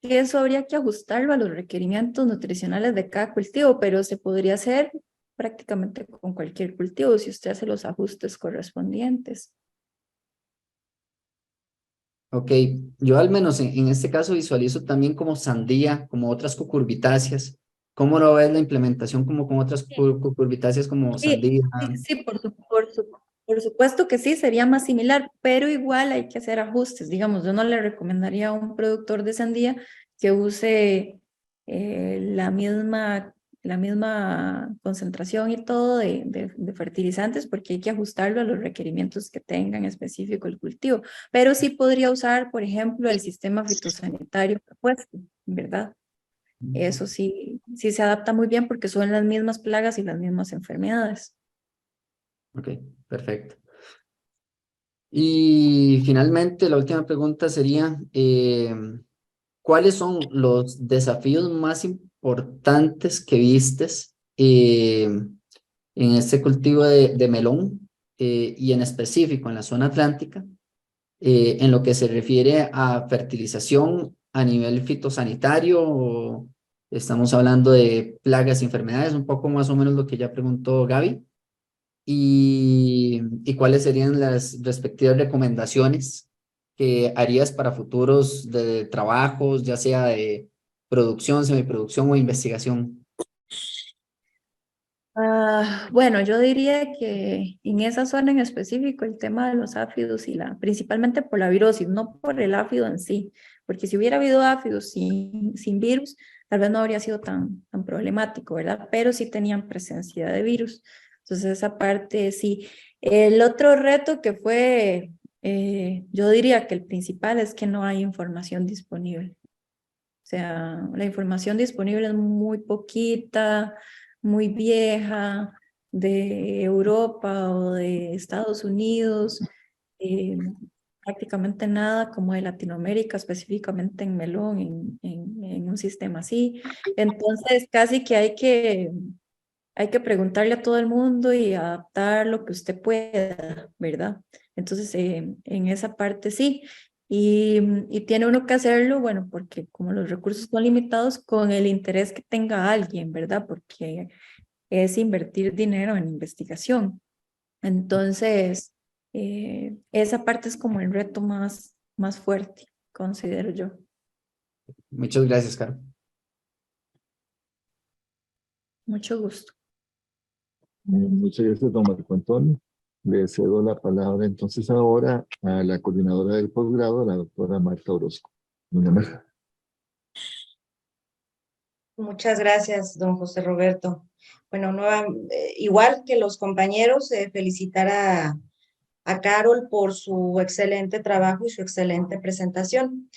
que eso habría que ajustarlo a los requerimientos nutricionales de cada cultivo, pero se podría hacer prácticamente con cualquier cultivo si usted hace los ajustes correspondientes. Ok, yo al menos en este caso visualizo también como sandía, como otras cucurbitáceas. ¿Cómo lo ves la implementación como con otras cucurbitáceas como Sí, sandía? sí, por supuesto que sí, sería más similar, pero igual hay que hacer ajustes. Digamos, yo no le recomendaría a un productor de sandía que use la misma concentración y todo de fertilizantes, porque hay que ajustarlo a los requerimientos que tenga en específico el cultivo. Pero sí podría usar, por ejemplo, el sistema fitosanitario propuesto, ¿verdad? Eso sí, sí se adapta muy bien porque son las mismas plagas y las mismas enfermedades. Ok, perfecto. Y finalmente la última pregunta sería, ¿cuáles son los desafíos más importantes que vistes en este cultivo de melón y en específico en la zona atlántica en lo que se refiere a fertilización a nivel fitosanitario? O estamos hablando de plagas y enfermedades, un poco más o menos lo que ya preguntó Gaby. Y cuáles serían las respectivas recomendaciones que harías para futuros de trabajos, ya sea de producción, semiproducción o investigación? Bueno, yo diría que en esa zona en específico el tema de los áfidos y principalmente por la virosis, no por el áfido en sí, porque si hubiera habido áfidos sin virus, tal vez no habría sido tan problemático, ¿verdad? Pero sí tenían presencia de virus. Entonces esa parte sí. El otro reto que fue, yo diría que el principal es que no hay información disponible. O sea, la información disponible es muy poquita, muy vieja, de Europa o de Estados Unidos, eh, prácticamente nada como de Latinoamérica, específicamente en melón, en un sistema así. Entonces, casi que hay que preguntarle a todo el mundo y adaptar lo que usted pueda, ¿verdad? Entonces, en esa parte sí. Y tiene uno que hacerlo, bueno, porque como los recursos son limitados, con el interés que tenga alguien, ¿verdad? Porque es invertir dinero en investigación. Entonces, esa parte es como el reto más fuerte, considero yo. Muchas gracias, Caro. Mucho gusto. Muchas gracias, don Marco Antonio. Le cedo la palabra entonces ahora a la coordinadora del posgrado, la doctora Marta Orozco. Doña Marta. Muchas gracias, don José Roberto. Bueno, igual que los compañeros, felicitar a Carol por su excelente trabajo y su excelente presentación.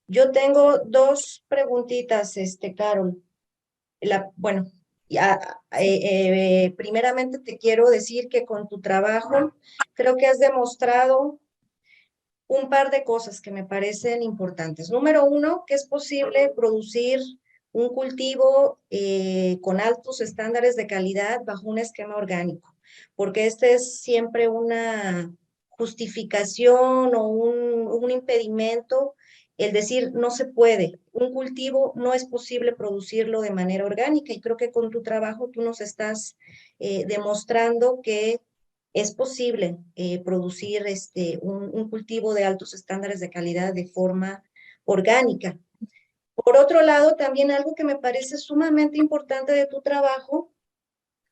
Yo tengo dos preguntitas, Carol. Bueno, primeramente te quiero decir que con tu trabajo creo que has demostrado un par de cosas que me parecen importantes. Número uno, que es posible producir un cultivo con altos estándares de calidad bajo un esquema orgánico, porque este es siempre una justificación o un impedimento, el decir no se puede, un cultivo no es posible producirlo de manera orgánica, y creo que con tu trabajo tú nos estás demostrando que es posible producir un cultivo de altos estándares de calidad de forma orgánica. Por otro lado, también algo que me parece sumamente importante de tu trabajo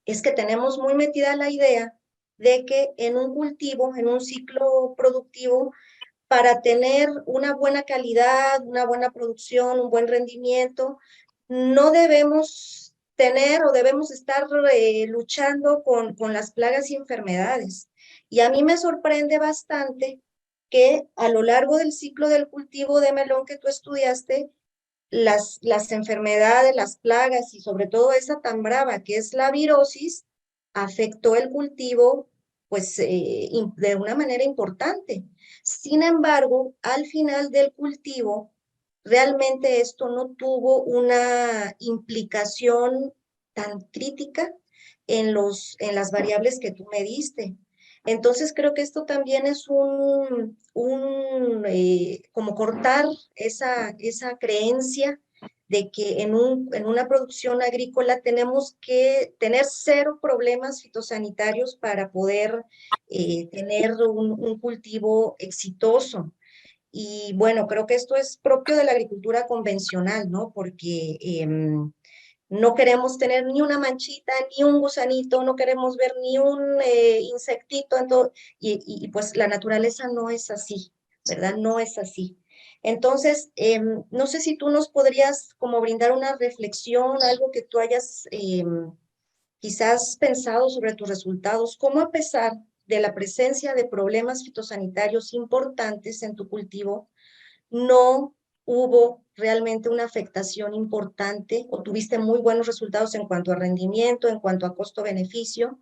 es que tenemos muy metida la idea de que en un cultivo, en un ciclo productivo, para tener una buena calidad, una buena producción, un buen rendimiento, no debemos tener o debemos estar luchando con las plagas y enfermedades. Y a mí me sorprende bastante que a lo largo del ciclo del cultivo de melón que tú estudiaste, las enfermedades, las plagas y sobre todo esa tan brava que es la virosis, afectó el cultivo pues de una manera importante. Sin embargo, al final del cultivo, realmente esto no tuvo una implicación tan crítica en las variables que tú me diste. Entonces creo que esto también es como cortar esa creencia de que en una producción agrícola tenemos que tener cero problemas fitosanitarios para poder tener un cultivo exitoso. Y bueno, creo que esto es propio de la agricultura convencional, ¿no? Porque no queremos tener ni una manchita, ni un gusanito, no queremos ver ni un insectito, y pues la naturaleza no es así, ¿verdad? No es así. Entonces, no sé si tú nos podrías como brindar una reflexión, algo que tú hayas quizás pensado sobre tus resultados, cómo a pesar de la presencia de problemas fitosanitarios importantes en tu cultivo, no hubo realmente una afectación importante o tuviste muy buenos resultados en cuanto a rendimiento, en cuanto a costo-beneficio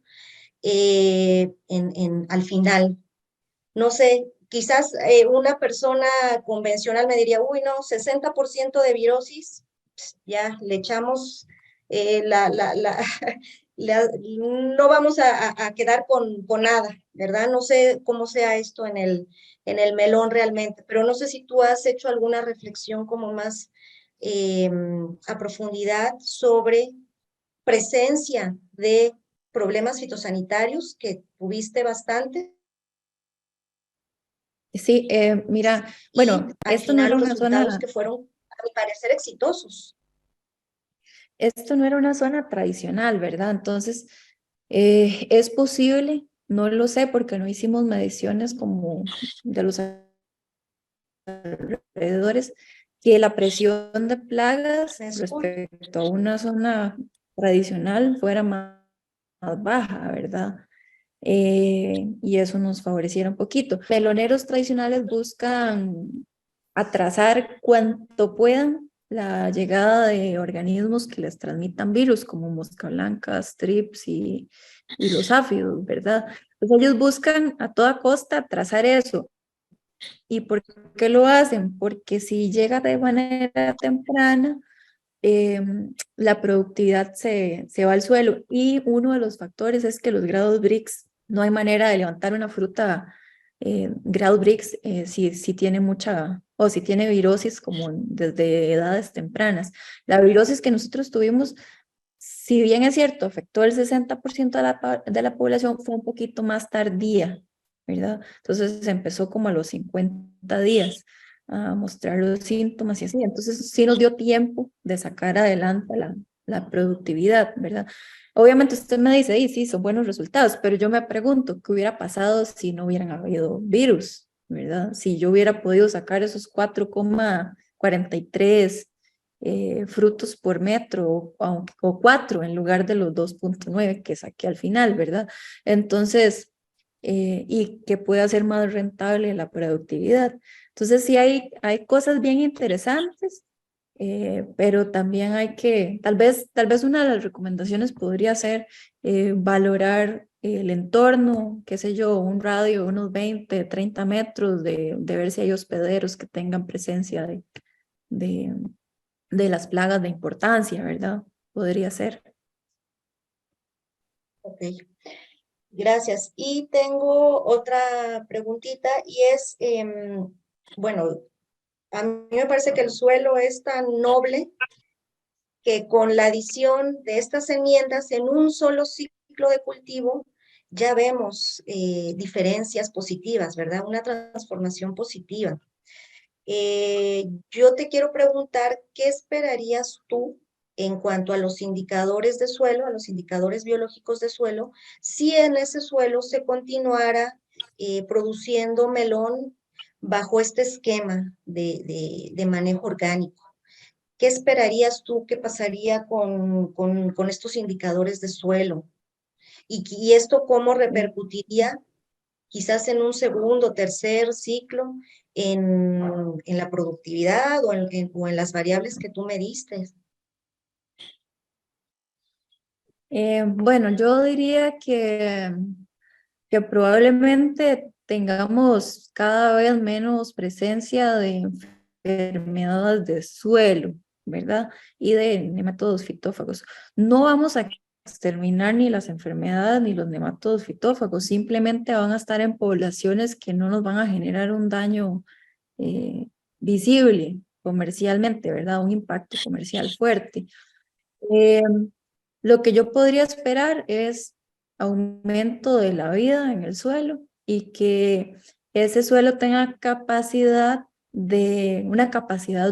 al final. No sé, quizás una persona convencional me diría, uy, no, 60% de virosis, ya le echamos no vamos a quedar con nada, ¿verdad? No sé cómo sea esto en el melón realmente, pero no sé si tú has hecho alguna reflexión como más a profundidad sobre presencia de problemas fitosanitarios, que tuviste bastante. Sí, mira, bueno, Al esto no final era los una resultados zona. que fueron, a mi parecer, exitosos. esto no era una zona tradicional, ¿verdad? Entonces, es posible, no lo sé porque no hicimos mediciones como de los alrededores, que la presión de plagas Me escucho. respecto a una zona tradicional fuera más baja, ¿verdad? Y eso nos favoreciera un poquito. Meloneros tradicionales buscan atrasar cuanto puedan la llegada de organismos que les transmitan virus, como mosca blanca, trips y los áfidos, ¿verdad? Entonces ellos buscan a toda costa atrasar eso. ¿Y por qué lo hacen? Porque si llega de manera temprana, la productividad se va al suelo. Y uno de los factores es que los grados BRICS, no hay manera de levantar una fruta grado BRICS si tiene mucha, o si tiene virosis como desde edades tempranas. La virosis que nosotros tuvimos, si bien es cierto, afectó el 60% de la población, fue un poquito más tardía, ¿verdad? Entonces empezó como a los 50 días a mostrar los síntomas y así. Entonces sí nos dio tiempo de sacar adelante la productividad, ¿verdad? Obviamente usted me dice, y sí, son buenos resultados, pero yo me pregunto, ¿qué hubiera pasado si no hubieran habido virus, ¿verdad? Si yo hubiera podido sacar esos 4,43 frutos por metro o 4 en lugar de los 2,9 que saqué al final, ¿verdad? Entonces, y que pueda ser más rentable la productividad. Entonces, sí hay cosas bien interesantes, pero también hay que, tal vez una de las recomendaciones podría ser valorar el entorno, qué sé yo, un radio, unos 20, 30 metros de ver si hay hospederos que tengan presencia de, de las plagas de importancia, ¿verdad? Podría ser. Ok, gracias. Y tengo otra preguntita y es, bueno, a mí me parece que el suelo es tan noble que con la adición de estas enmiendas en un solo ciclo de cultivo ya vemos diferencias positivas, ¿verdad? Una transformación positiva. Yo te quiero preguntar, ¿qué esperarías tú en cuanto a los indicadores de suelo, a los indicadores biológicos de suelo, si en ese suelo se continuara produciendo melón bajo este esquema de manejo orgánico? ¿Qué esperarías tú que pasaría con estos indicadores de suelo? Y esto cómo repercutiría quizás en un segundo, tercer ciclo en la productividad o en las variables que tú me diste? Bueno, yo diría que probablemente tengamos cada vez menos presencia de enfermedades de suelo, ¿verdad? Y de nematodos fitófagos. No vamos a exterminar ni las enfermedades ni los nematodos fitófagos, simplemente van a estar en poblaciones que no nos van a generar un daño eh, visible comercialmente, ¿verdad? Un impacto comercial fuerte. Eh, lo que yo podría esperar es aumento de la vida en el suelo y que ese suelo tenga una capacidad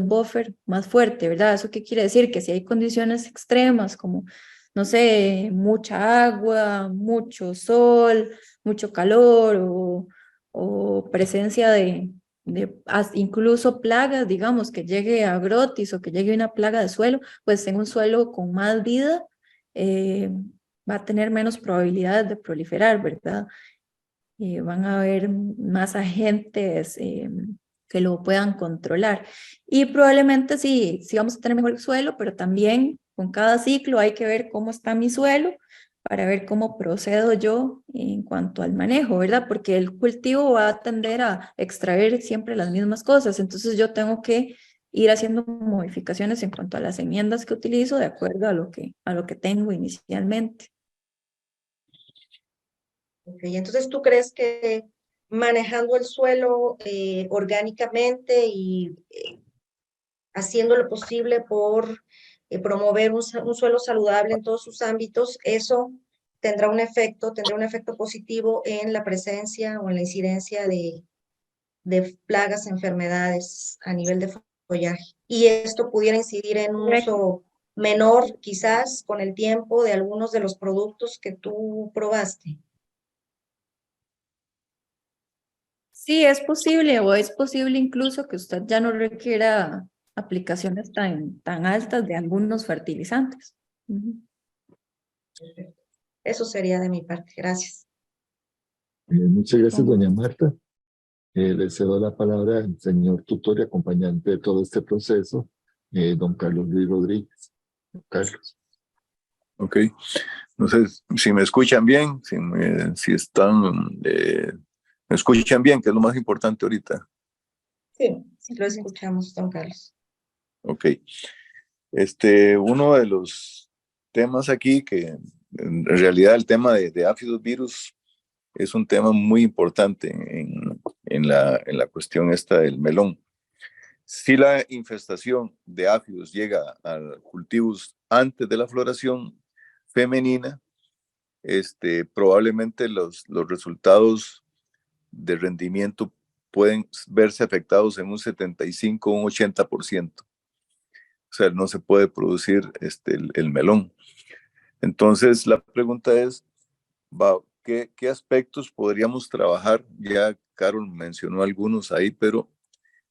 buffer más fuerte, ¿verdad? ¿Eso qué quiere decir? Que si hay condiciones extremas como, no sé, mucha agua, mucho sol, mucho calor o presencia incluso plagas, digamos, que llegue a grotis o que llegue una plaga de suelo, pues en un suelo con más vida eh, va a tener menos probabilidades de proliferar, ¿verdad? Van a haber más agentes que lo puedan controlar. Y probablemente sí vamos a tener mejor suelo, pero también con cada ciclo hay que ver cómo está mi suelo para ver cómo procedo yo en cuanto al manejo, ¿verdad? Porque el cultivo va a tender a extraer siempre las mismas cosas, entonces yo tengo que ir haciendo modificaciones en cuanto a las enmiendas que utilizo de acuerdo a lo que tengo inicialmente. Okay, entonces, ¿tú crees que manejando el suelo orgánicamente y haciendo lo posible por promover un suelo saludable en todos sus ámbitos, eso tendrá un efecto positivo en la presencia o en la incidencia de plagas, enfermedades a nivel de follaje? Y esto pudiera incidir en un Correcto. uso menor quizás con el tiempo de algunos de los productos que tú probaste? Sí, es posible, o es posible incluso que usted ya no requiera aplicaciones tan altas de algunos fertilizantes. Ujú. Eso sería de mi parte. Gracias. Muchas gracias, Con doña gusto. Marta. Le cedo la palabra al señor tutor y acompañante de todo este proceso, don Carlos Luis Rodríguez. Don Carlos. Ok, no sé si me escuchan bien, si están, me escuchan bien, que es lo más importante ahorita. Sí, Sí, lo bien. escuchamos, don Carlos. Ok, uno de los temas aquí que en realidad el tema de áfidos virus es un tema muy importante en la cuestión esta del melón. Si la infestación de áfidos llega a cultivos antes de la floración femenina, probablemente los resultados de rendimiento pueden verse afectados en un 75 o un 80%. O sea, no se puede producir el melón. Entonces, la pregunta es, ¿qué aspectos podríamos trabajar? Ya Carol mencionó algunos ahí, pero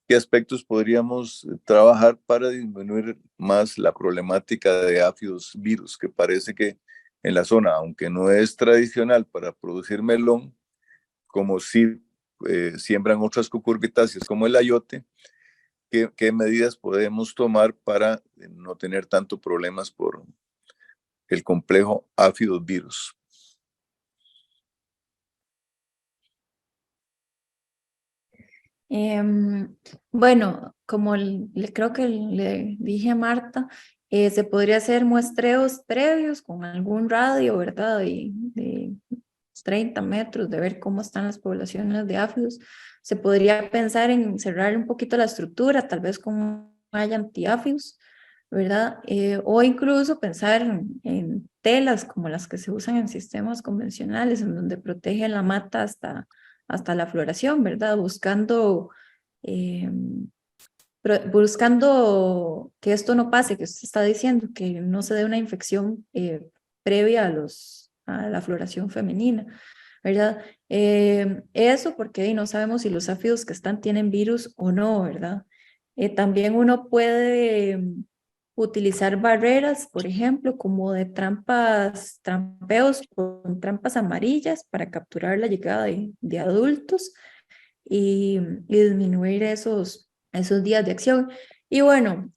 ¿qué aspectos podríamos trabajar para disminuir más la problemática de áfidos virus, que parece que en la zona, aunque no es tradicional para producir melón, como si siembran otras cucurbitáceas como el ayote, ¿qué medidas podemos tomar para no tener tanto problemas por el complejo áfidos virus? Em, bueno, como creo que le dije a Marta, se podría hacer muestreos previos con algún radio, ¿verdad? De 30 metros, de ver cómo están las poblaciones de áfidos. Se podría pensar en cerrar un poquito la estructura, tal vez con malla antiáfidos, ¿verdad? O incluso pensar en telas como las que se usan en sistemas convencionales, en donde protegen la mata hasta la floración, ¿verdad? Eh, buscando que esto no pase, que usted está diciendo, que no se dé una infección previa a la floración femenina, ¿verdad? Eso porque no sabemos si los áfidos que están tienen virus o no, ¿verdad? También uno puede utilizar barreras, por ejemplo, como de trampeos con trampas amarillas para capturar la llegada de adultos y disminuir esos días de acción. Y bueno,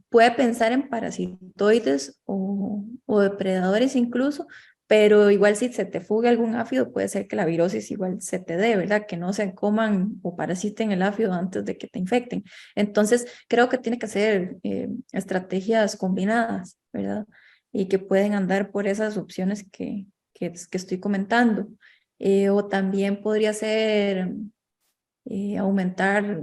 puede pensar en parasitoides o depredadores incluso, pero igual si se te fuga algún áfido, puede ser que la virosis igual se te dé, ¿verdad? Que no se coman o parasiten el áfido antes de que te infecten. Entonces, creo que tiene que ser estrategias combinadas, ¿verdad? Y que pueden andar por esas opciones que estoy comentando. O también podría ser aumentar,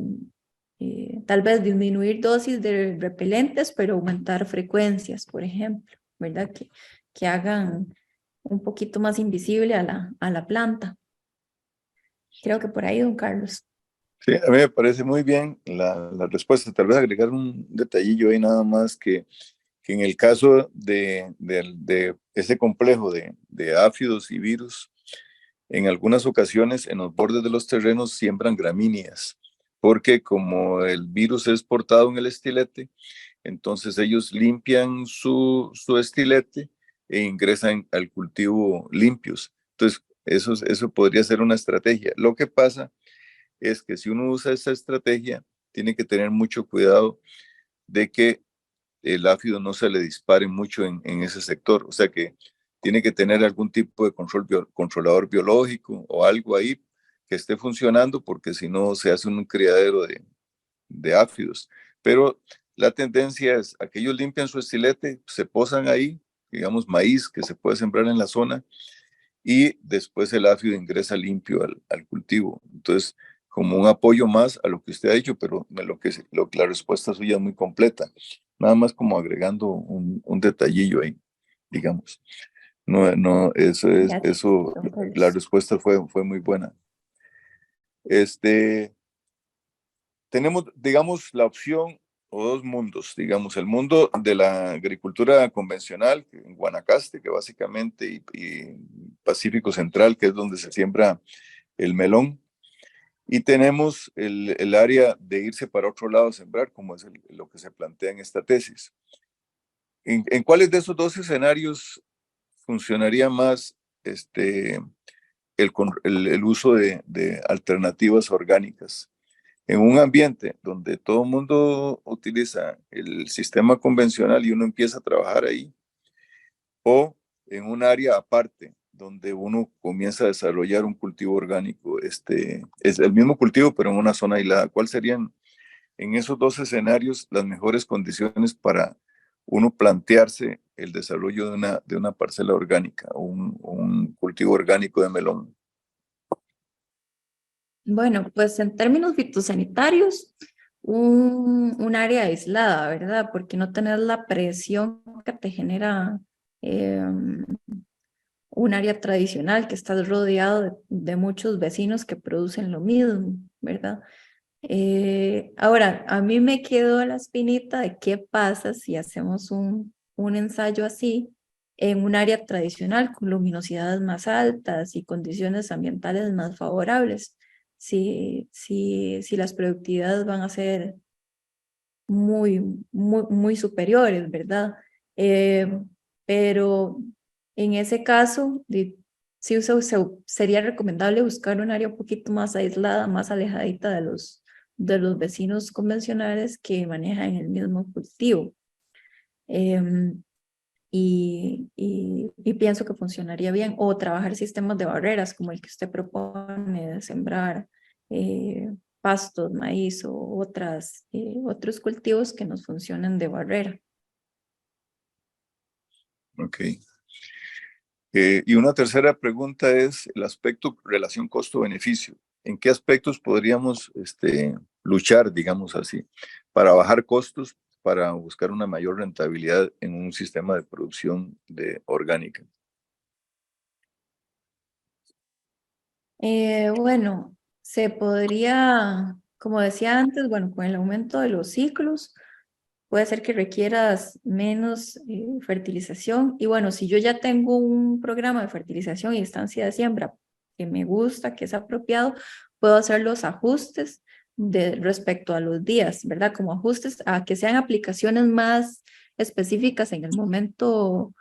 tal vez disminuir dosis de repelentes, pero aumentar frecuencias, por ejemplo, ¿verdad? Que hagan un poquito más invisible a la planta. Creo que por ahí, don Carlos. Sí, a mí me parece muy bien la respuesta. Tal vez agregar un detallillo ahí nada más que en el caso de ese complejo de áfidos y virus, en algunas ocasiones en los bordes de los terrenos siembran gramíneas, porque como el virus es portado en el estilete, entonces ellos limpian su estilete e ingresan al cultivo limpios. Entonces, eso podría ser una estrategia. Lo que pasa es que si uno usa esa estrategia, tiene que tener mucho cuidado de que el áfido no se le dispare mucho en ese sector. O sea que tiene que tener algún tipo de controlador biológico o algo ahí que esté funcionando, porque si no se hace un criadero de áfidos. Pero la tendencia es a que ellos limpian su estilete, se posan ahí, digamos maíz que se puede sembrar en la zona, y después el áfido ingresa limpio al cultivo. Entonces, como un apoyo más a lo que usted ha dicho, pero la respuesta suya es muy completa. Nada más como agregando un detallillo ahí, digamos. No, Gracias, don la Carlos. respuesta fue muy buena. Tenemos, digamos, la opción o dos mundos, digamos, el mundo de la agricultura convencional en Guanacaste, que básicamente, y Pacífico Central, que es donde se siembra el melón, y tenemos el área de irse para otro lado a sembrar, como es lo que se plantea en esta tesis. ¿En cuáles de esos dos escenarios funcionaría más el uso de alternativas orgánicas? En un ambiente donde todo el mundo utiliza el sistema convencional y uno empieza a trabajar ahí, o en un área aparte donde uno comienza a desarrollar un cultivo orgánico, es el mismo cultivo pero en una zona aislada. ¿Cuáles serían en esos dos escenarios las mejores condiciones para uno plantearse el desarrollo de una parcela orgánica, un cultivo orgánico de melón? Bueno, pues en términos fitosanitarios, un área aislada, ¿verdad? Porque no tenés la presión que te genera un área tradicional, que estás rodeado de muchos vecinos que producen lo mismo, ¿verdad? Ahora, a mí me quedó la espinita de qué pasa si hacemos un ensayo así en un área tradicional con luminosidades más altas y condiciones ambientales más favorables. Si las productividades van a ser muy superiores, ¿verdad? Pero en ese caso, sí sería recomendable buscar un área un poquito más aislada, más alejadita de los vecinos convencionales que manejan el mismo cultivo. Y pienso que funcionaría bien, o trabajar sistemas de barreras como el que usted propone, de sembrar pastos, maíz o otros cultivos que nos funcionen de barrera. Ok. Y una tercera pregunta es el aspecto relación costo-beneficio. ¿En qué aspectos podríamos luchar, digamos así, para bajar costos, para buscar una mayor rentabilidad en un sistema de producción orgánica? Bueno, se podría, como decía antes, bueno, con el aumento de los ciclos, puede ser que requieras menos fertilización. Y bueno, si yo ya tengo un programa de fertilización y estancia de siembra que me gusta, que es apropiado, puedo hacer los ajustes respecto a los días, ¿verdad? Como ajustes a que sean aplicaciones más específicas en el momento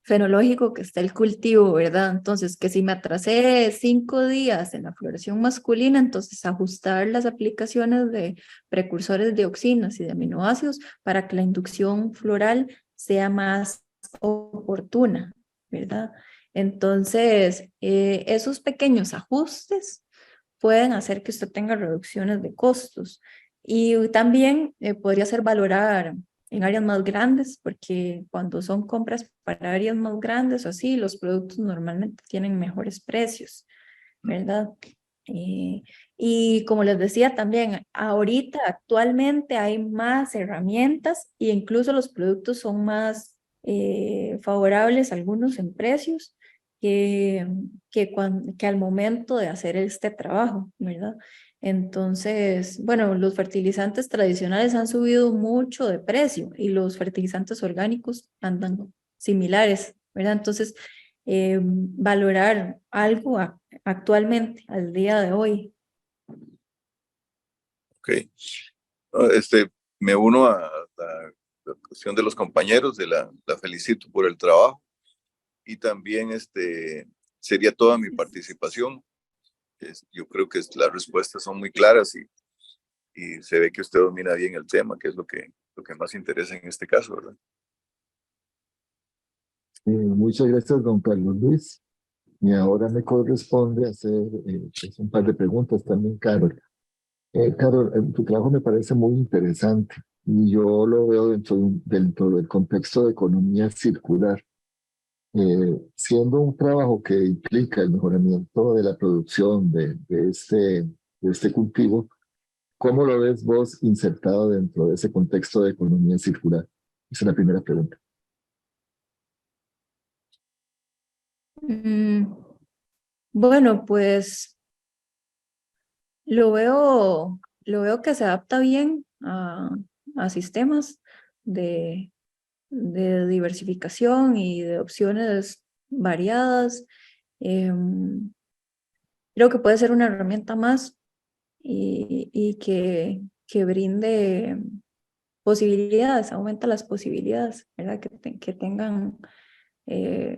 fenológico que está el cultivo, ¿verdad? Entonces, que si me atrasé 5 días en la floración masculina, entonces ajustar las aplicaciones de precursores de auxinas y de aminoácidos para que la inducción floral sea más oportuna, ¿verdad? Entonces, esos pequeños ajustes pueden hacer que usted tenga reducciones de costos. Y también podría ser valorar en áreas más grandes, porque cuando son compras para áreas más grandes o así, los productos normalmente tienen mejores precios, ¿verdad? Y como les decía también, ahorita actualmente hay más herramientas e incluso los productos son más favorables, algunos en precios, que al momento de hacer este trabajo, ¿verdad? Entonces, bueno, los fertilizantes tradicionales han subido mucho de precio y los fertilizantes orgánicos andan similares, ¿verdad? Entonces, valorar algo actualmente, al día de hoy. Ok. No, me uno a la cuestión de los compañeros, la felicito por el trabajo y también sería toda mi participación. Yo creo que las respuestas son muy claras y se ve que usted domina bien el tema, que es lo que más interesa en este caso, ¿verdad? Muchas gracias, don Carlos Luis. Y ahora me corresponde hacer pues, un par de preguntas también, Carol. Carol, tu trabajo me parece muy interesante y yo lo veo dentro del contexto de economía circular. Siendo un trabajo que implica el mejoramiento de la producción de este cultivo, ¿cómo lo ves vos insertado dentro de ese contexto de economía circular? Esa es la primera pregunta. Bueno, pues lo veo que se adapta bien a sistemas de diversificación y de opciones variadas. Creo que puede ser una herramienta más y que brinde posibilidades, aumenta las posibilidades, ¿verdad? Que tengan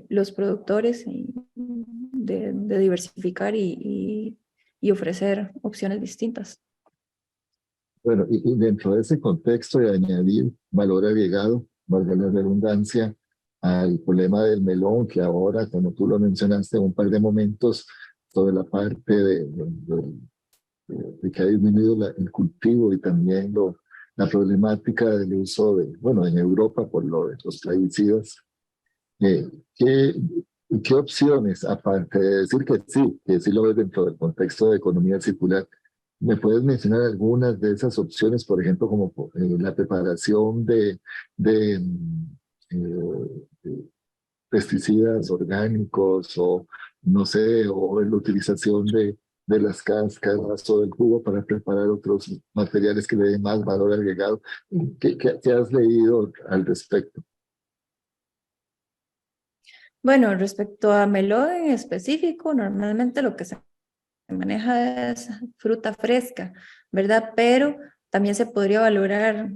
los productores de diversificar y ofrecer opciones distintas. Bueno, y dentro de ese contexto de añadir valor agregado, valga la redundancia, al problema del melón, que ahora, como tú lo mencionaste en un par de momentos, sobre la parte de que ha disminuido el cultivo y también la problemática del uso de, bueno, en Europa por lo de los plaguicidas. Eh, ¿qué, ¿Qué opciones, aparte de decir que sí lo ves dentro del contexto de economía circular, me puedes mencionar algunas de esas opciones, por ejemplo, como la preparación de pesticidas orgánicos o, no sé, o la utilización de las cáscaras o del jugo para preparar otros materiales que le den más valor agregado? ¿Qué has leído al respecto? Bueno, respecto a melón en específico, normalmente lo que se maneja es fruta fresca, ¿verdad? Pero también se podría valorar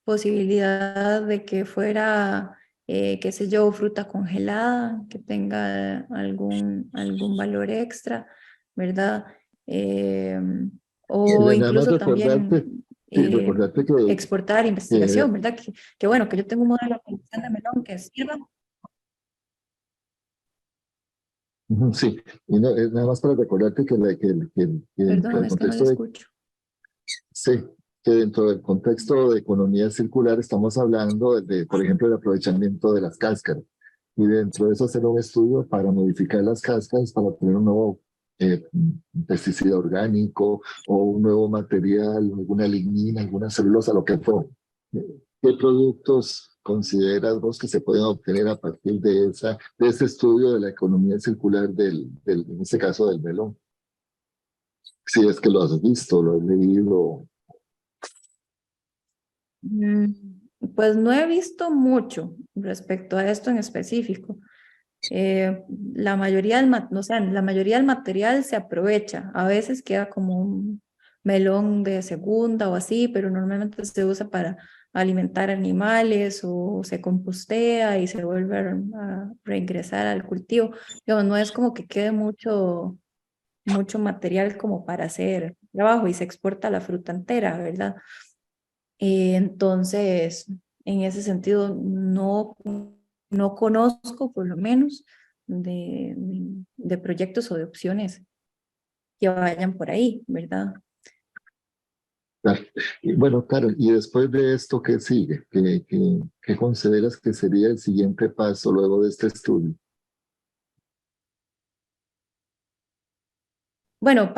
posibilidad de que fuera, qué sé yo, fruta congelada, que tenga algún valor extra, ¿verdad? Eh, o Nada más incluso recordarte, también sí, recordarte exportar que investigación, ¿verdad? Que bueno, que yo tengo un modelo de producción de melón que sirva. ujú, sí, y nada más para recordarte que dentro Perdón, del es que no le contexto de, escucho. sí, que dentro del contexto de economía circular estamos hablando por ejemplo, el aprovechamiento de las cáscaras. Y dentro de eso hacer un estudio para modificar las cáscaras para obtener un nuevo eh, pesticida orgánico o un nuevo material, alguna lignina, alguna celulosa, lo que fuera. ¿Qué productos consideras vos que se pueden obtener a partir de ese estudio de la economía circular en este caso del melón? Si es que lo has visto, lo has leído. Mm, Pues no he visto mucho respecto a esto en específico. La mayoría o sea, la mayoría del material se aprovecha. A veces queda como un melón de segunda o así, pero normalmente se usa para alimentar animales o se compostea y se vuelve a reingresar al cultivo. Digamos, no es como que quede mucho material como para hacer trabajo y se exporta la fruta entera, ¿verdad? Entonces, en ese sentido, no conozco por lo menos de proyectos o de opciones que vayan por ahí, ¿verdad? Claro. Y bueno, Carol, y después de esto, ¿qué sigue? ¿Qué consideras que sería el siguiente paso luego de este estudio? Bueno,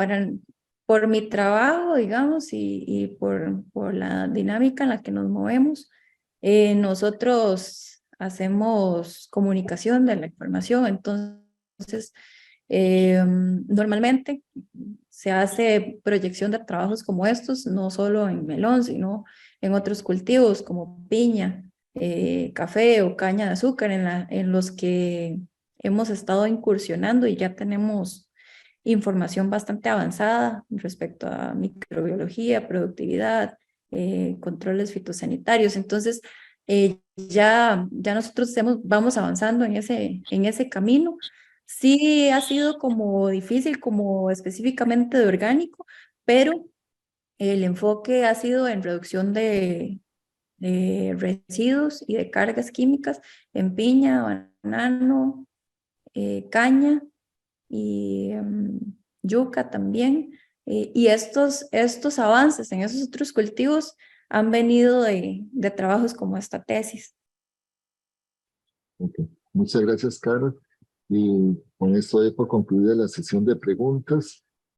por mi trabajo, digamos, y por la dinámica en la que nos movemos, nosotros hacemos comunicación de la información, entonces, normalmente se hace proyección de trabajos como estos, no solo en melón, sino en otros cultivos como piña, café o caña de azúcar, en los que hemos estado incursionando y ya tenemos información bastante avanzada respecto a microbiología, productividad, controles fitosanitarios. Entonces, ya nosotros vamos avanzando en ese camino. Sí ha sido como difícil, como específicamente de orgánico, pero el enfoque ha sido en reducción de residuos y de cargas químicas en piña, banano, caña y yuca también. Y estos avances en esos otros cultivos han venido de trabajos como esta tesis. Ok. Muchas gracias, Carol. Y con esto doy por concluida la sesión de preguntas.